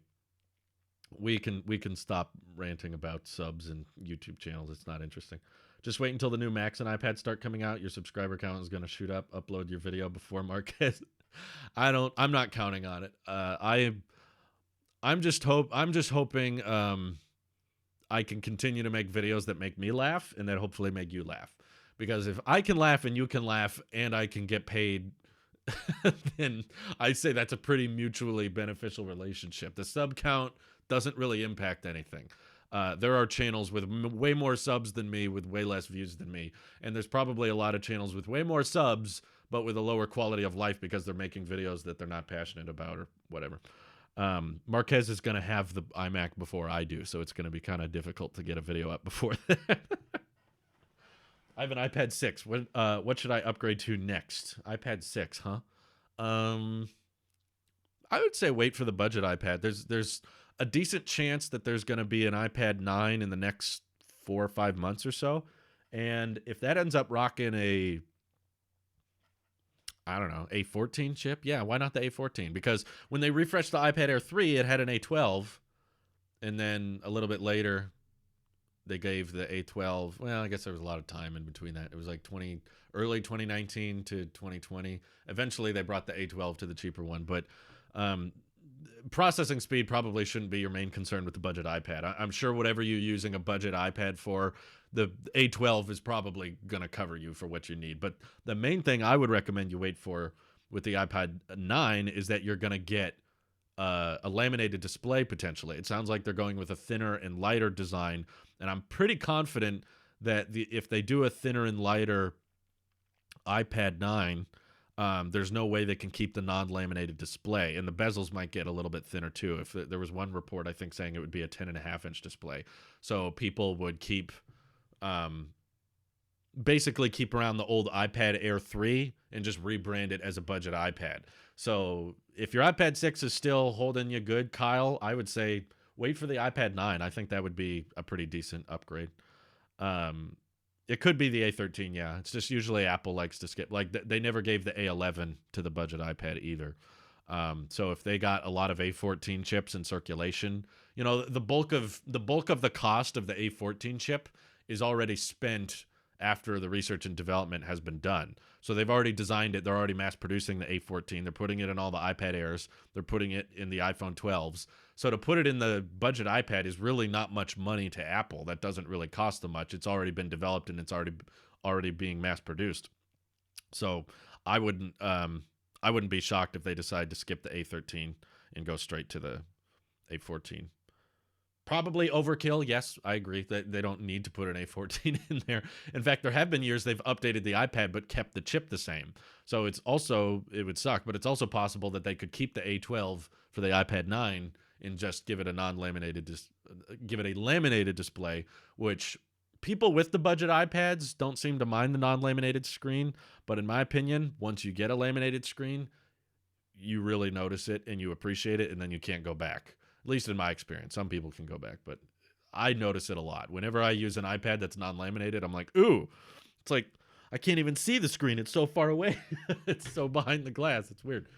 we can stop ranting about subs and YouTube channels. It's not interesting. Just wait until the new Macs and iPads start coming out. Your subscriber count is going to shoot up. Upload your video before Marquez. I'm not counting on it. I'm just hoping I can continue to make videos that make me laugh and that hopefully make you laugh. Because if I can laugh and you can laugh and I can get paid, then I say that's a pretty mutually beneficial relationship. The sub count doesn't really impact anything. There are channels with way more subs than me with way less views than me. And there's probably a lot of channels with way more subs but with a lower quality of life because they're making videos that they're not passionate about or whatever. Marquez is going to have the iMac before I do, so it's going to be kind of difficult to get a video up before that. I have an iPad 6. What should I upgrade to next? iPad 6, huh? Um I would say wait for the budget iPad. There's a decent chance that there's going to be an iPad 9 in the next 4 or 5 months or so. And if that ends up rocking a I don't know, A14 chip, yeah, why not the A14? Because when they refreshed the iPad Air 3, it had an A12, and then a little bit later they gave the A12. Well, I guess there was a lot of time in between that. It was like early 2019 to 2020. Eventually, they brought the A12 to the cheaper one, but um, processing speed probably shouldn't be your main concern with the budget iPad. I'm sure whatever you're using a budget iPad for, the A12 is probably going to cover you for what you need. But the main thing I would recommend you wait for with the iPad 9 is that you're going to get a laminated display potentially. It sounds like they're going with a thinner and lighter design, and I'm pretty confident that if they do a thinner and lighter iPad 9, there's no way they can keep the non-laminated display, and the bezels might get a little bit thinner too. If there was one report, I think, saying it would be a 10.5-inch display, so people would keep, basically keep around the old iPad Air 3 and just rebrand it as a budget iPad. So if your iPad 6 is still holding you good, Kyle, I would say wait for the iPad 9. I think that would be a pretty decent upgrade. It could be the A13, yeah. It's just usually Apple likes to skip. Like they never gave the A11 to the budget iPad either. So if they got a lot of A14 chips in circulation, you know, the bulk of the cost of the A14 chip is already spent after the research and development has been done. So they've already designed it. They're already mass producing the A14. They're putting it in all the iPad Airs. They're putting it in the iPhone 12s. So to put it in the budget iPad is really not much money to Apple. That doesn't really cost them much. It's already been developed and it's already being mass produced. So I wouldn't be shocked if they decide to skip the A13 and go straight to the A14. Probably overkill. Yes, I agree that they don't need to put an A14 in there. In fact, there have been years they've updated the iPad but kept the chip the same. So it would suck, but it's also possible that they could keep the A12 for the iPad 9 and just give it a laminated display, which people with the budget iPads don't seem to mind the non-laminated screen. But in my opinion, once you get a laminated screen, you really notice it and you appreciate it, and then you can't go back. At least in my experience. Some people can go back, but I notice it a lot. Whenever I use an iPad that's non-laminated, I'm like, ooh, it's like I can't even see the screen. It's so far away. It's so behind the glass. It's weird.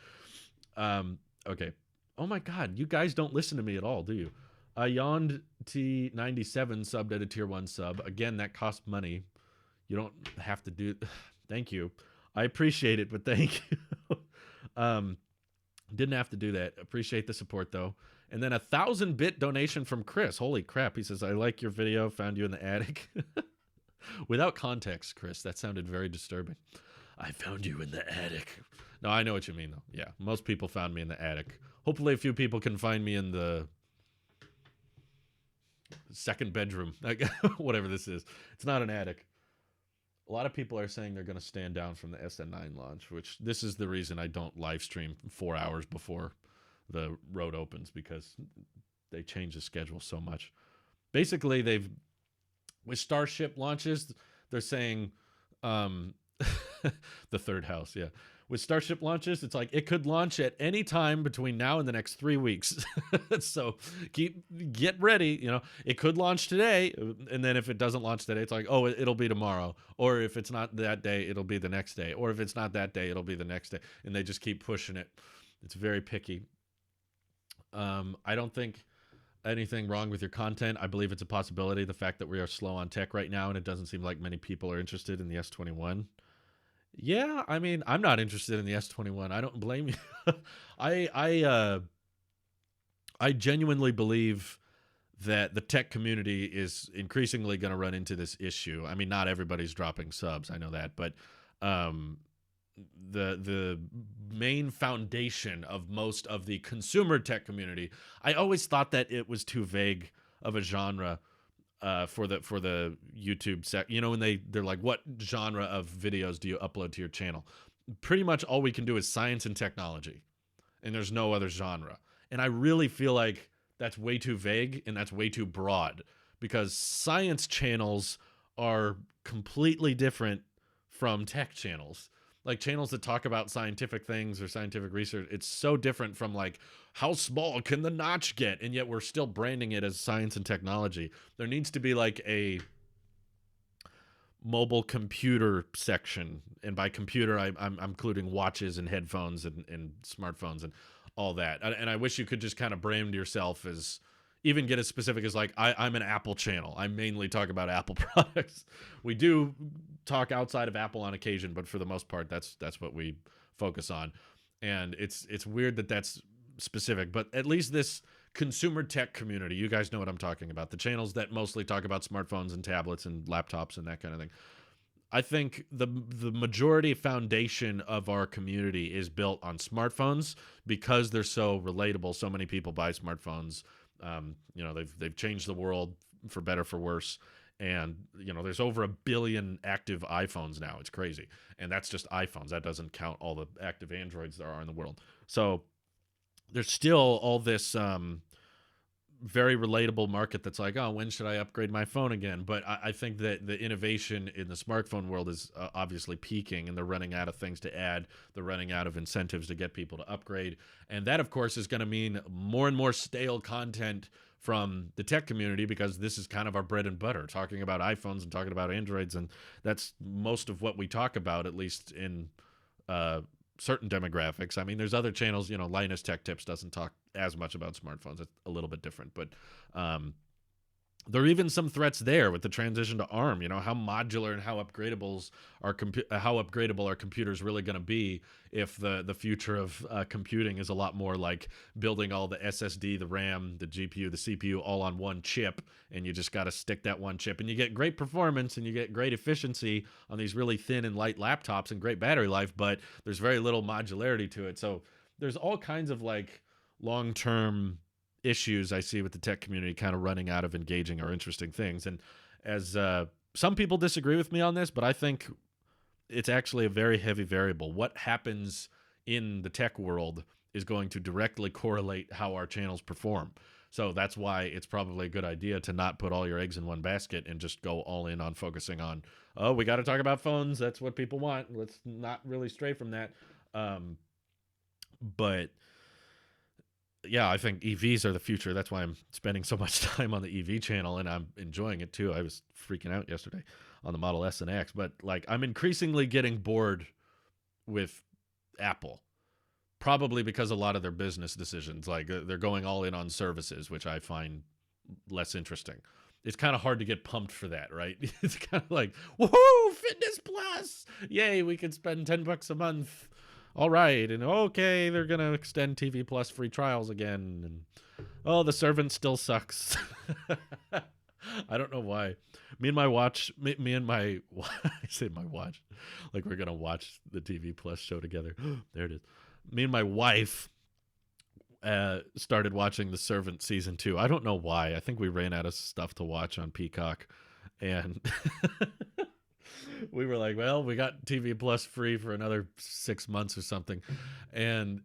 Okay. Oh my God, you guys don't listen to me at all, do you? Yond T97 subbed at a tier 1 sub. Again, that costs money. You don't have to do. Thank you. I appreciate it, but thank you. Didn't have to do that. Appreciate the support though. And then a 1,000-bit donation from Chris. Holy crap. He says, I like your video. Found you in the attic. Without context, Chris, that sounded very disturbing. I found you in the attic. No, I know what you mean, though. Yeah, most people found me in the attic. Hopefully a few people can find me in the second bedroom. Whatever this is. It's not an attic. A lot of people are saying they're going to stand down from the SN9 launch, which this is the reason I don't live stream 4 hours before the road opens, because they change the schedule so much. Basically, with Starship launches, they're saying the third house, yeah. With Starship launches, it's like it could launch at any time between now and the next 3 weeks. So get ready. You know, it could launch today, and then if it doesn't launch today, it's like, oh, it'll be tomorrow. Or if it's not that day, it'll be the next day. Or if it's not that day, it'll be the next day. And they just keep pushing it. It's very picky. I don't think anything wrong with your content. I believe it's a possibility. The fact that we are slow on tech right now, and it doesn't seem like many people are interested in the S21. Yeah, I mean, I'm not interested in the S21. I don't blame you. I genuinely believe that the tech community is increasingly going to run into this issue. I mean, not everybody's dropping subs, I know that, but the main foundation of most of the consumer tech community, I always thought that it was too vague of a genre. For the YouTube set, you know, when they're like, what genre of videos do you upload to your channel? Pretty much all we can do is science and technology, and there's no other genre. And I really feel like that's way too vague and that's way too broad, because science channels are completely different from tech channels. Like channels that talk about scientific things or scientific research, it's so different from like how small can the notch get, and yet we're still branding it as science and technology. There needs to be like a mobile computer section, and by computer I'm including watches and headphones and smartphones and all that. And I wish you could just kind of brand yourself as, even get as specific as like I'm an Apple channel. I mainly talk about Apple products. We do talk outside of Apple on occasion, but for the most part, that's what we focus on. And it's weird that that's specific, but at least this consumer tech community, you guys know what I'm talking about. The channels that mostly talk about smartphones and tablets and laptops and that kind of thing. I think the majority foundation of our community is built on smartphones because they're so relatable. So many people buy smartphones. They've changed the world for better, for worse. And, there's over 1 billion active iPhones now. It's crazy. And that's just iPhones. That doesn't count all the active Androids there are in the world. So there's still all this very relatable market that's like, oh, when should I upgrade my phone again? But I think that the innovation in the smartphone world is obviously peaking, and they're running out of things to add. They're running out of incentives to get people to upgrade. And that, of course, is going to mean more and more stale content from the tech community, because this is kind of our bread and butter, talking about iPhones and talking about Androids. And that's most of what we talk about, at least in certain demographics. I mean, there's other channels, Linus Tech Tips doesn't talk as much about smartphones. It's a little bit different, but there are even some threats there with the transition to ARM. How modular and how upgradable are computers really going to be if the future of computing is a lot more like building all the SSD, the RAM, the GPU, the CPU all on one chip, and you just got to stick that one chip, and you get great performance and you get great efficiency on these really thin and light laptops and great battery life, but there's very little modularity to it. So there's all kinds of like long-term issues I see with the tech community kind of running out of engaging or interesting things. And as some people disagree with me on this, but I think it's actually a very heavy variable. What happens in the tech world is going to directly correlate how our channels perform. So that's why it's probably a good idea to not put all your eggs in one basket and just go all in on focusing on, oh, we got to talk about phones. That's what people want. Let's not really stray from that. But yeah, I think EVs are the future. That's why I'm spending so much time on the EV channel, and I'm enjoying it too. I was freaking out yesterday on the Model S and X, but like I'm increasingly getting bored with Apple, probably because a lot of their business decisions, like they're going all in on services, which I find less interesting. It's kind of hard to get pumped for that, right? It's kind of like, woohoo, Fitness Plus, yay, we can spend $10 a month. All right, and okay, they're going to extend TV Plus free trials again, and oh, The Servant still sucks. I don't know why. Me and my watch, I say my watch, like we're going to watch the TV Plus show together. There it is. Me and my wife started watching The Servant season 2. I don't know why. I think we ran out of stuff to watch on Peacock, and we were like, well, we got TV Plus free for another 6 months or something. And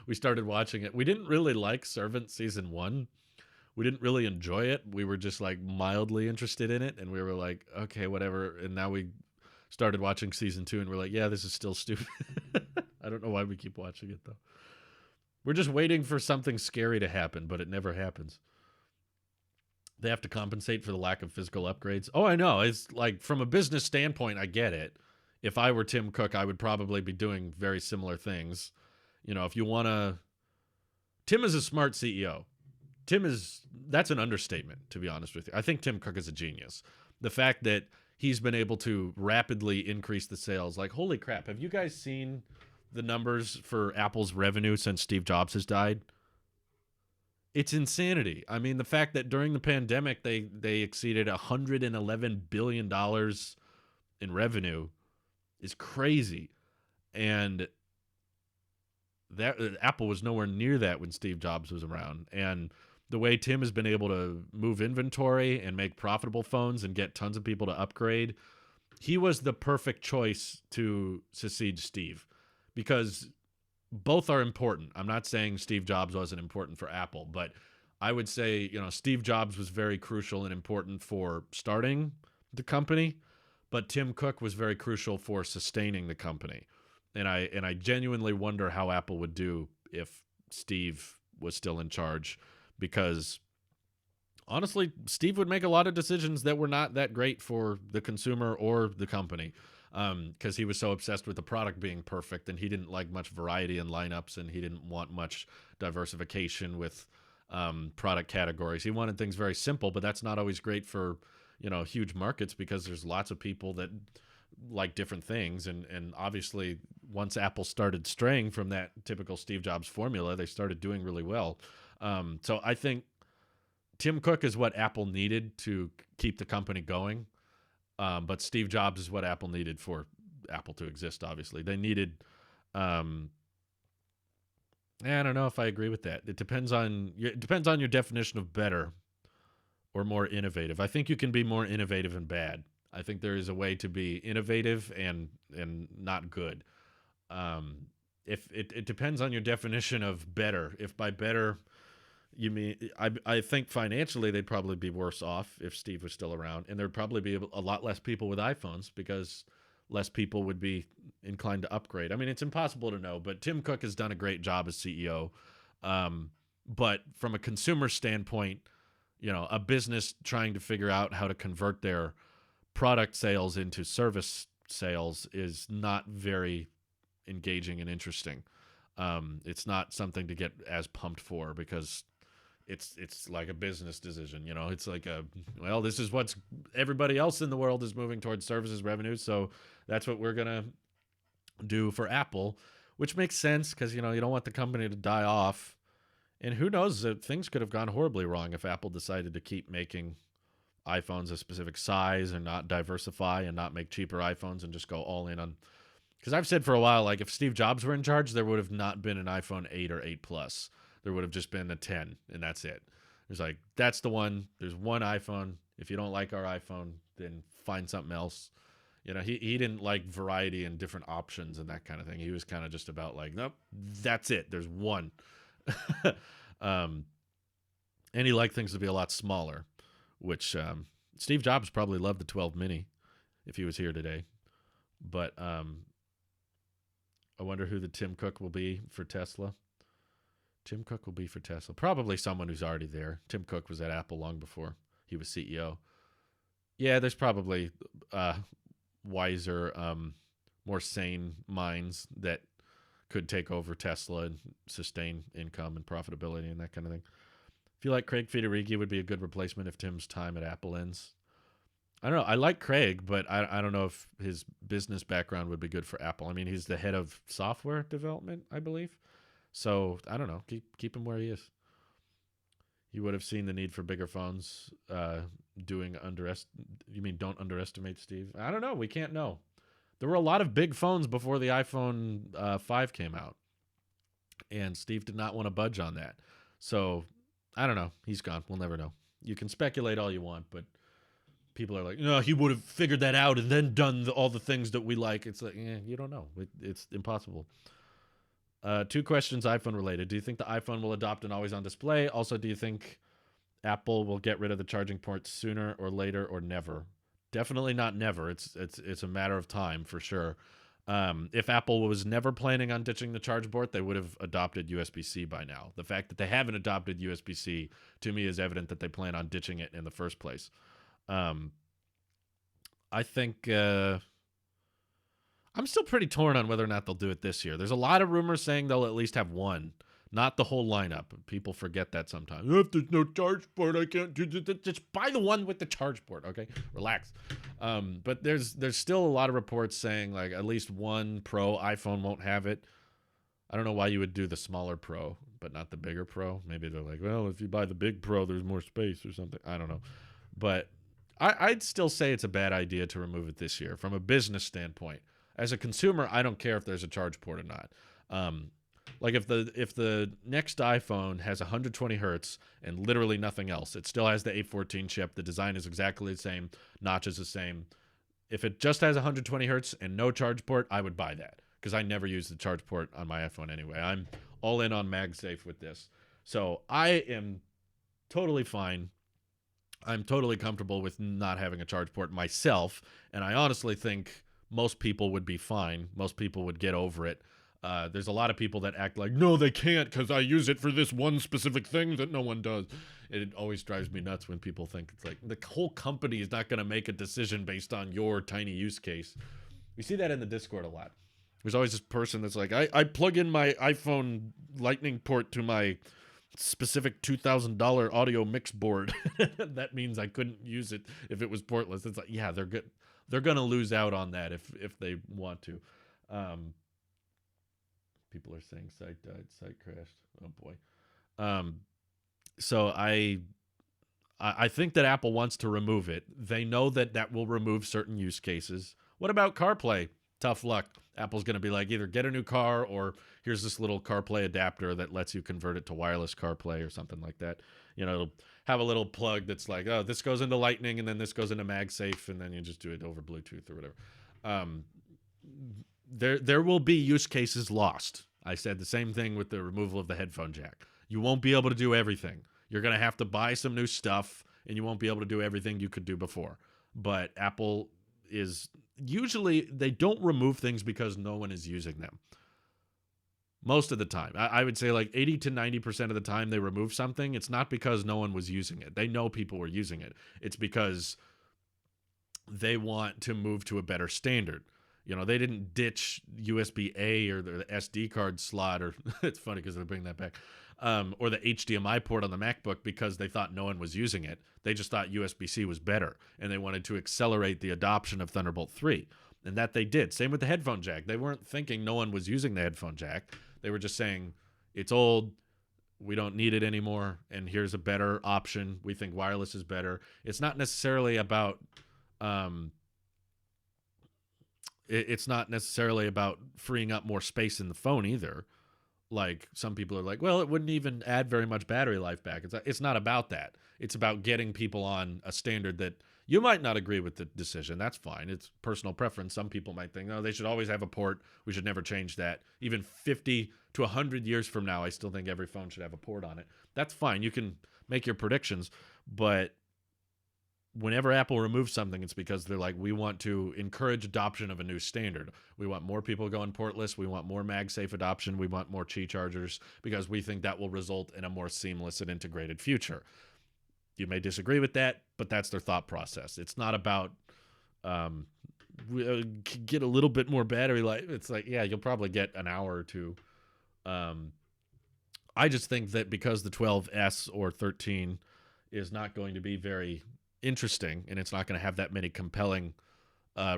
we started watching it. We didn't really like Servant season 1. We didn't really enjoy it. We were just like mildly interested in it. And we were like, okay, whatever. And now we started watching season 2 and we're like, yeah, this is still stupid. I don't know why we keep watching it though. We're just waiting for something scary to happen, but it never happens. They have to compensate for the lack of physical upgrades. Oh, I know. It's like from a business standpoint, I get it. If I were Tim Cook, I would probably be doing very similar things. If you want to... Tim is a smart CEO. That's an understatement, to be honest with you. I think Tim Cook is a genius. The fact that he's been able to rapidly increase the sales, like, holy crap, have you guys seen the numbers for Apple's revenue since Steve Jobs has died? It's insanity. I mean, the fact that during the pandemic, they exceeded $111 billion in revenue is crazy. And that Apple was nowhere near that when Steve Jobs was around. And the way Tim has been able to move inventory and make profitable phones and get tons of people to upgrade, he was the perfect choice to succeed Steve, because both are important. I'm not saying Steve Jobs wasn't important for Apple, but I would say, Steve Jobs was very crucial and important for starting the company, but Tim Cook was very crucial for sustaining the company. And I genuinely wonder how Apple would do if Steve was still in charge, because honestly, Steve would make a lot of decisions that were not that great for the consumer or the company, because he was so obsessed with the product being perfect, and he didn't like much variety in lineups, and he didn't want much diversification with product categories. He wanted things very simple, but that's not always great for huge markets, because there's lots of people that like different things, and obviously once Apple started straying from that typical Steve Jobs formula, they started doing really well. So I think Tim Cook is what Apple needed to keep the company going, but Steve Jobs is what Apple needed for Apple to exist. Obviously, they needed. I don't know if I agree with that. It depends on your definition of better or more innovative. I think you can be more innovative and bad. I think there is a way to be innovative and not good. If it depends on your definition of better. If by better you mean, I think financially they'd probably be worse off if Steve was still around, and there'd probably be a lot less people with iPhones because less people would be inclined to upgrade. I mean, it's impossible to know, but Tim Cook has done a great job as CEO. But from a consumer standpoint, a business trying to figure out how to convert their product sales into service sales is not very engaging and interesting. It's not something to get as pumped for, because it's like a business decision. It's like this is what's everybody else in the world is moving towards services revenue, so that's what we're gonna do for Apple, which makes sense because you don't want the company to die off. And who knows, things could have gone horribly wrong if Apple decided to keep making iPhones a specific size and not diversify and not make cheaper iPhones and just go all in on. Because I've said for a while, like, if Steve Jobs were in charge, there would have not been an iPhone 8 or 8 Plus. There would have just been a 10, and that's it. There's like, that's the one. There's one iPhone. If you don't like our iPhone, then find something else. He didn't like variety and different options and that kind of thing. He was kind of just about like, nope, that's it. There's one. And he liked things to be a lot smaller, which Steve Jobs probably loved the 12 mini if he was here today. But I wonder who the Tim Cook will be for Tesla. Tim Cook will be for Tesla. Probably someone who's already there. Tim Cook was at Apple long before he was CEO. Yeah, there's probably wiser, more sane minds that could take over Tesla and sustain income and profitability and that kind of thing. I feel like Craig Federighi would be a good replacement if Tim's time at Apple ends. I don't know. I like Craig, but I don't know if his business background would be good for Apple. I mean, he's the head of software development, I believe. So I don't know. Keep him where he is. He would have seen the need for bigger phones. You mean don't underestimate Steve? I don't know. We can't know. There were a lot of big phones before the iPhone 5 came out, and Steve did not want to budge on that. So I don't know. He's gone. We'll never know. You can speculate all you want, but people are like, no, he would have figured that out and then done all the things that we like. It's like, you don't know. It's impossible. 2 questions iPhone related. Do you think the iPhone will adopt an always-on display? Also, do you think Apple will get rid of the charging ports sooner or later or never? Definitely not never. It's a matter of time for sure. If Apple was never planning on ditching the charge port, they would have adopted USB-C by now. The fact that they haven't adopted USB-C to me is evident that they plan on ditching it in the first place. I think I'm still pretty torn on whether or not they'll do it this year. There's a lot of rumors saying they'll at least have one, not the whole lineup. People forget that sometimes. If there's no charge port, I can't do it. Just buy the one with the charge port, okay? Relax. But there's still a lot of reports saying like at least one Pro iPhone won't have it. I don't know why you would do the smaller Pro, but not the bigger Pro. Maybe they're like, well, if you buy the big Pro, there's more space or something. I don't know. But I'd still say it's a bad idea to remove it this year from a business standpoint. As a consumer, I don't care if there's a charge port or not. Like if the next iPhone has 120 hertz and literally nothing else, it still has the A14 chip. The design is exactly the same. Notch is the same. If it just has 120 hertz and no charge port, I would buy that because I never use the charge port on my iPhone anyway. I'm all in on MagSafe with this. So I am totally fine I'm totally comfortable with not having a charge port myself, and I honestly think most people would be fine. Most people would get over it. There's a lot of people that act like, no, they can't because I use it for this one specific thing that no one does. It always drives me nuts when people think it's like the whole company is not going to make a decision based on your tiny use case. We see that in the Discord a lot. There's always this person that's like, I plug in my iPhone Lightning port to my specific $2,000 audio mix board. That means I couldn't use it if it was portless. It's like, yeah, they're good. They're gonna lose out on that if they want to. People are saying site died, site crashed. Oh boy. Um, so I think that Apple wants to remove it. They know that that will remove certain use cases. What about CarPlay? Tough luck. Apple's going to be like, either get a new car or here's this little CarPlay adapter that lets you convert it to wireless CarPlay or something like that. You know, it'll have a little plug that's like, oh, this goes into Lightning and then this goes into MagSafe and then you just do it over Bluetooth or whatever. There will be use cases lost. I said the same thing with the removal of the headphone jack. You won't be able to do everything. You're going to have to buy some new stuff and you won't be able to do everything you could do before. But Apple is usually, they don't remove things because no one is using them. Most of the time. I would say like 80 to 90% of the time they remove something, it's not because no one was using it. They know people were using it. It's because they want to move to a better standard. You know, they didn't ditch USB-A or the SD card slot, or it's funny because they bring that back, or the HDMI port on the MacBook because they thought no one was using it. They just thought USB-C was better, and they wanted to accelerate the adoption of Thunderbolt 3, and that they did. Same with the headphone jack. They weren't thinking no one was using the headphone jack. They were just saying, it's old, we don't need it anymore, and here's a better option. We think wireless is better. It's not necessarily about... it's not necessarily about freeing up more space in the phone either. Like some people are like, well, it wouldn't even add very much battery life back. It's not about that. It's about getting people on a standard that you might not agree with the decision. That's fine. It's personal preference. Some people might think, no, they should always have a port. We should never change that. Even 50 to 100 years from now, I still think every phone should have a port on it. That's fine. You can make your predictions, but whenever Apple removes something, it's because they're like, we want to encourage adoption of a new standard. We want more people going portless. We want more MagSafe adoption. We want more Qi chargers because we think that will result in a more seamless and integrated future. You may disagree with that, but that's their thought process. It's not about get a little bit more battery life. It's like, yeah, you'll probably get an hour or two. I just think that because the 12S or 13 is not going to be very interesting and it's not going to have that many compelling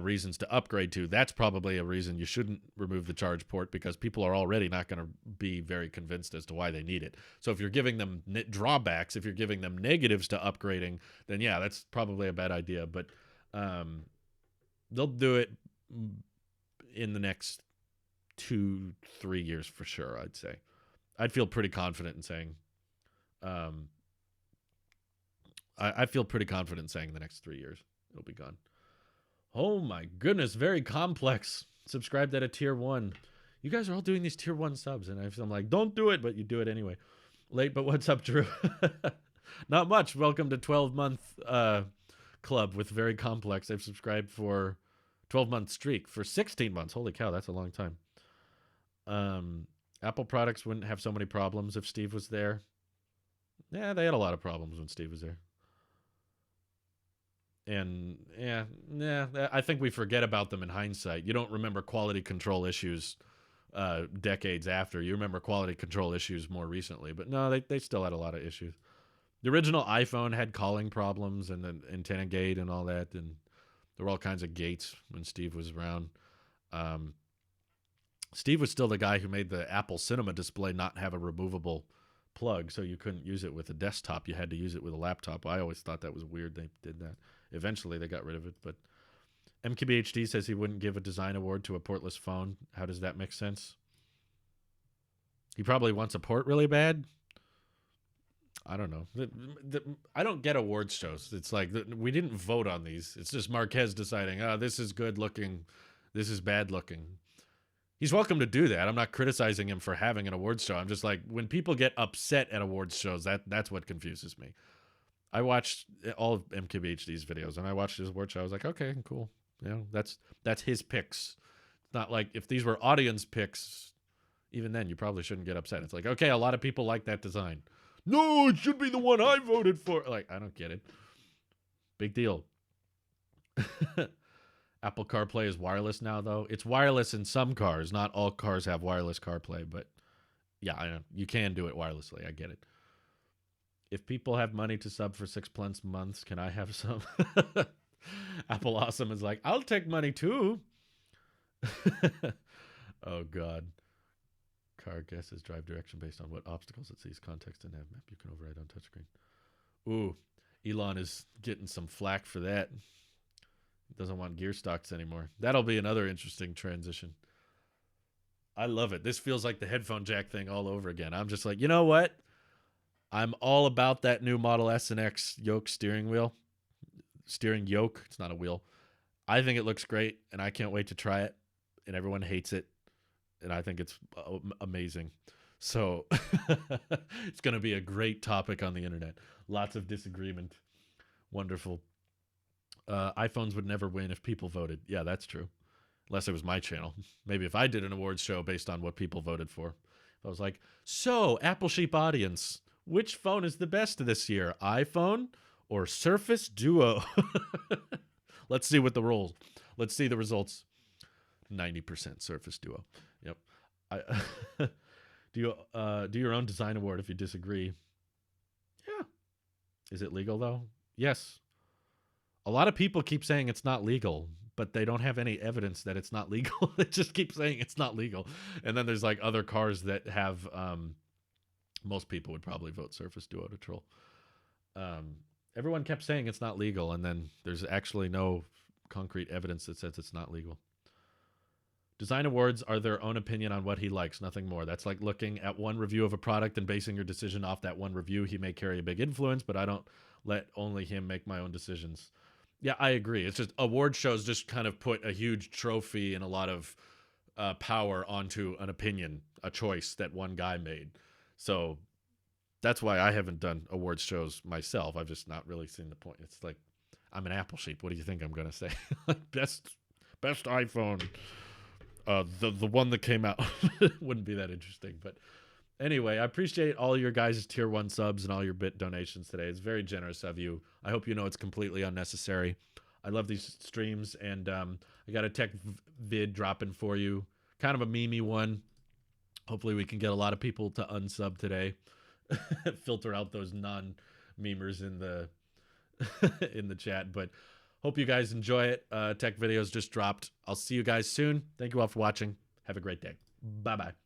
reasons to upgrade to, that's probably a reason you shouldn't remove the charge port, because people are already not going to be very convinced as to why they need it. So if you're giving them drawbacks, if you're giving them negatives to upgrading, then yeah, that's probably a bad idea. But they'll do it in the next 2-3 years for sure, I'd say. I'd feel pretty confident in saying I feel pretty confident in saying in the next 3 years it'll be gone. Oh my goodness, very complex. Subscribed at a tier 1. You guys are all doing these tier 1 subs, and I'm like, don't do it, but you do it anyway. Late, but what's up, Drew? Not much. Welcome to 12-month club with very complex. I've subscribed for 12-month streak for 16 months. Holy cow, that's a long time. Apple products wouldn't have so many problems if Steve was there. Yeah, they had a lot of problems when Steve was there. And yeah, I think we forget about them in hindsight. You don't remember quality control issues decades after. You remember quality control issues more recently. But no, they still had a lot of issues. The original iPhone had calling problems and the antenna gate and all that. And there were all kinds of gates when Steve was around. Steve was still the guy who made the Apple Cinema display not have a removable plug, so you couldn't use it with a desktop. You had to use it with a laptop. I always thought that was weird they did that. Eventually they got rid of it, but MKBHD says he wouldn't give a design award to a portless phone. How does that make sense? He probably wants a port really bad. I don't know. I don't get awards shows. It's like we didn't vote on these. It's just Marquez deciding, this is good looking, this is bad looking. He's welcome to do that. I'm not criticizing him for having an awards show. I'm just like, when people get upset at awards shows, that's what confuses me. I watched all of MKBHD's videos, and I watched his award show. I was like, okay, cool. You know, that's his picks. It's not like if these were audience picks, even then you probably shouldn't get upset. It's like, okay, a lot of people like that design. No, it should be the one I voted for. Like, I don't get it. Big deal. Apple CarPlay is wireless now, though. It's wireless in some cars. Not all cars have wireless CarPlay, but yeah, I know. You can do it wirelessly. I get it. If people have money to sub for 6+ months, can I have some? Apple Awesome is like, I'll take money too. Oh, God. Car guesses drive direction based on what obstacles it sees. Context and nav map you can override on touchscreen. Ooh, Elon is getting some flack for that. He doesn't want gear stocks anymore. That'll be another interesting transition. I love it. This feels like the headphone jack thing all over again. I'm just like, you know what? I'm all about that new Model S and X yoke steering wheel. Steering yoke. It's not a wheel. I think it looks great, and I can't wait to try it. And everyone hates it, and I think it's amazing. So it's going to be a great topic on the internet. Lots of disagreement. Wonderful. iPhones would never win if people voted. Yeah, that's true. Unless it was my channel. Maybe if I did an awards show based on what people voted for. I was like, so, Apple Sheep audience, which phone is the best this year? iPhone or Surface Duo? Let's see what the rules. Let's see the results. 90% Surface Duo. Yep. Do your own design award if you disagree. Yeah. Is it legal though? Yes. A lot of people keep saying it's not legal, but they don't have any evidence that it's not legal. They just keep saying it's not legal. And then there's like other cars that have, most people would probably vote Surface Duo to troll. Everyone kept saying it's not legal, and then there's actually no concrete evidence that says it's not legal. Design awards are their own opinion on what he likes, nothing more. That's like looking at one review of a product and basing your decision off that one review. He may carry a big influence, but I don't let only him make my own decisions. Yeah, I agree. It's just award shows just kind of put a huge trophy and a lot of power onto an opinion, a choice that one guy made. So that's why I haven't done awards shows myself. I've just not really seen the point. It's like, I'm an Apple sheep. What do you think I'm going to say? best iPhone. The one that came out wouldn't be that interesting. But anyway, I appreciate all your guys' tier 1 subs and all your bit donations today. It's very generous of you. I hope you know it's completely unnecessary. I love these streams, and I got a tech vid dropping for you. Kind of a memey one. Hopefully we can get a lot of people to unsub today. Filter out those non-memers in the in the chat. But hope you guys enjoy it. Tech videos just dropped. I'll see you guys soon. Thank you all for watching. Have a great day. Bye-bye.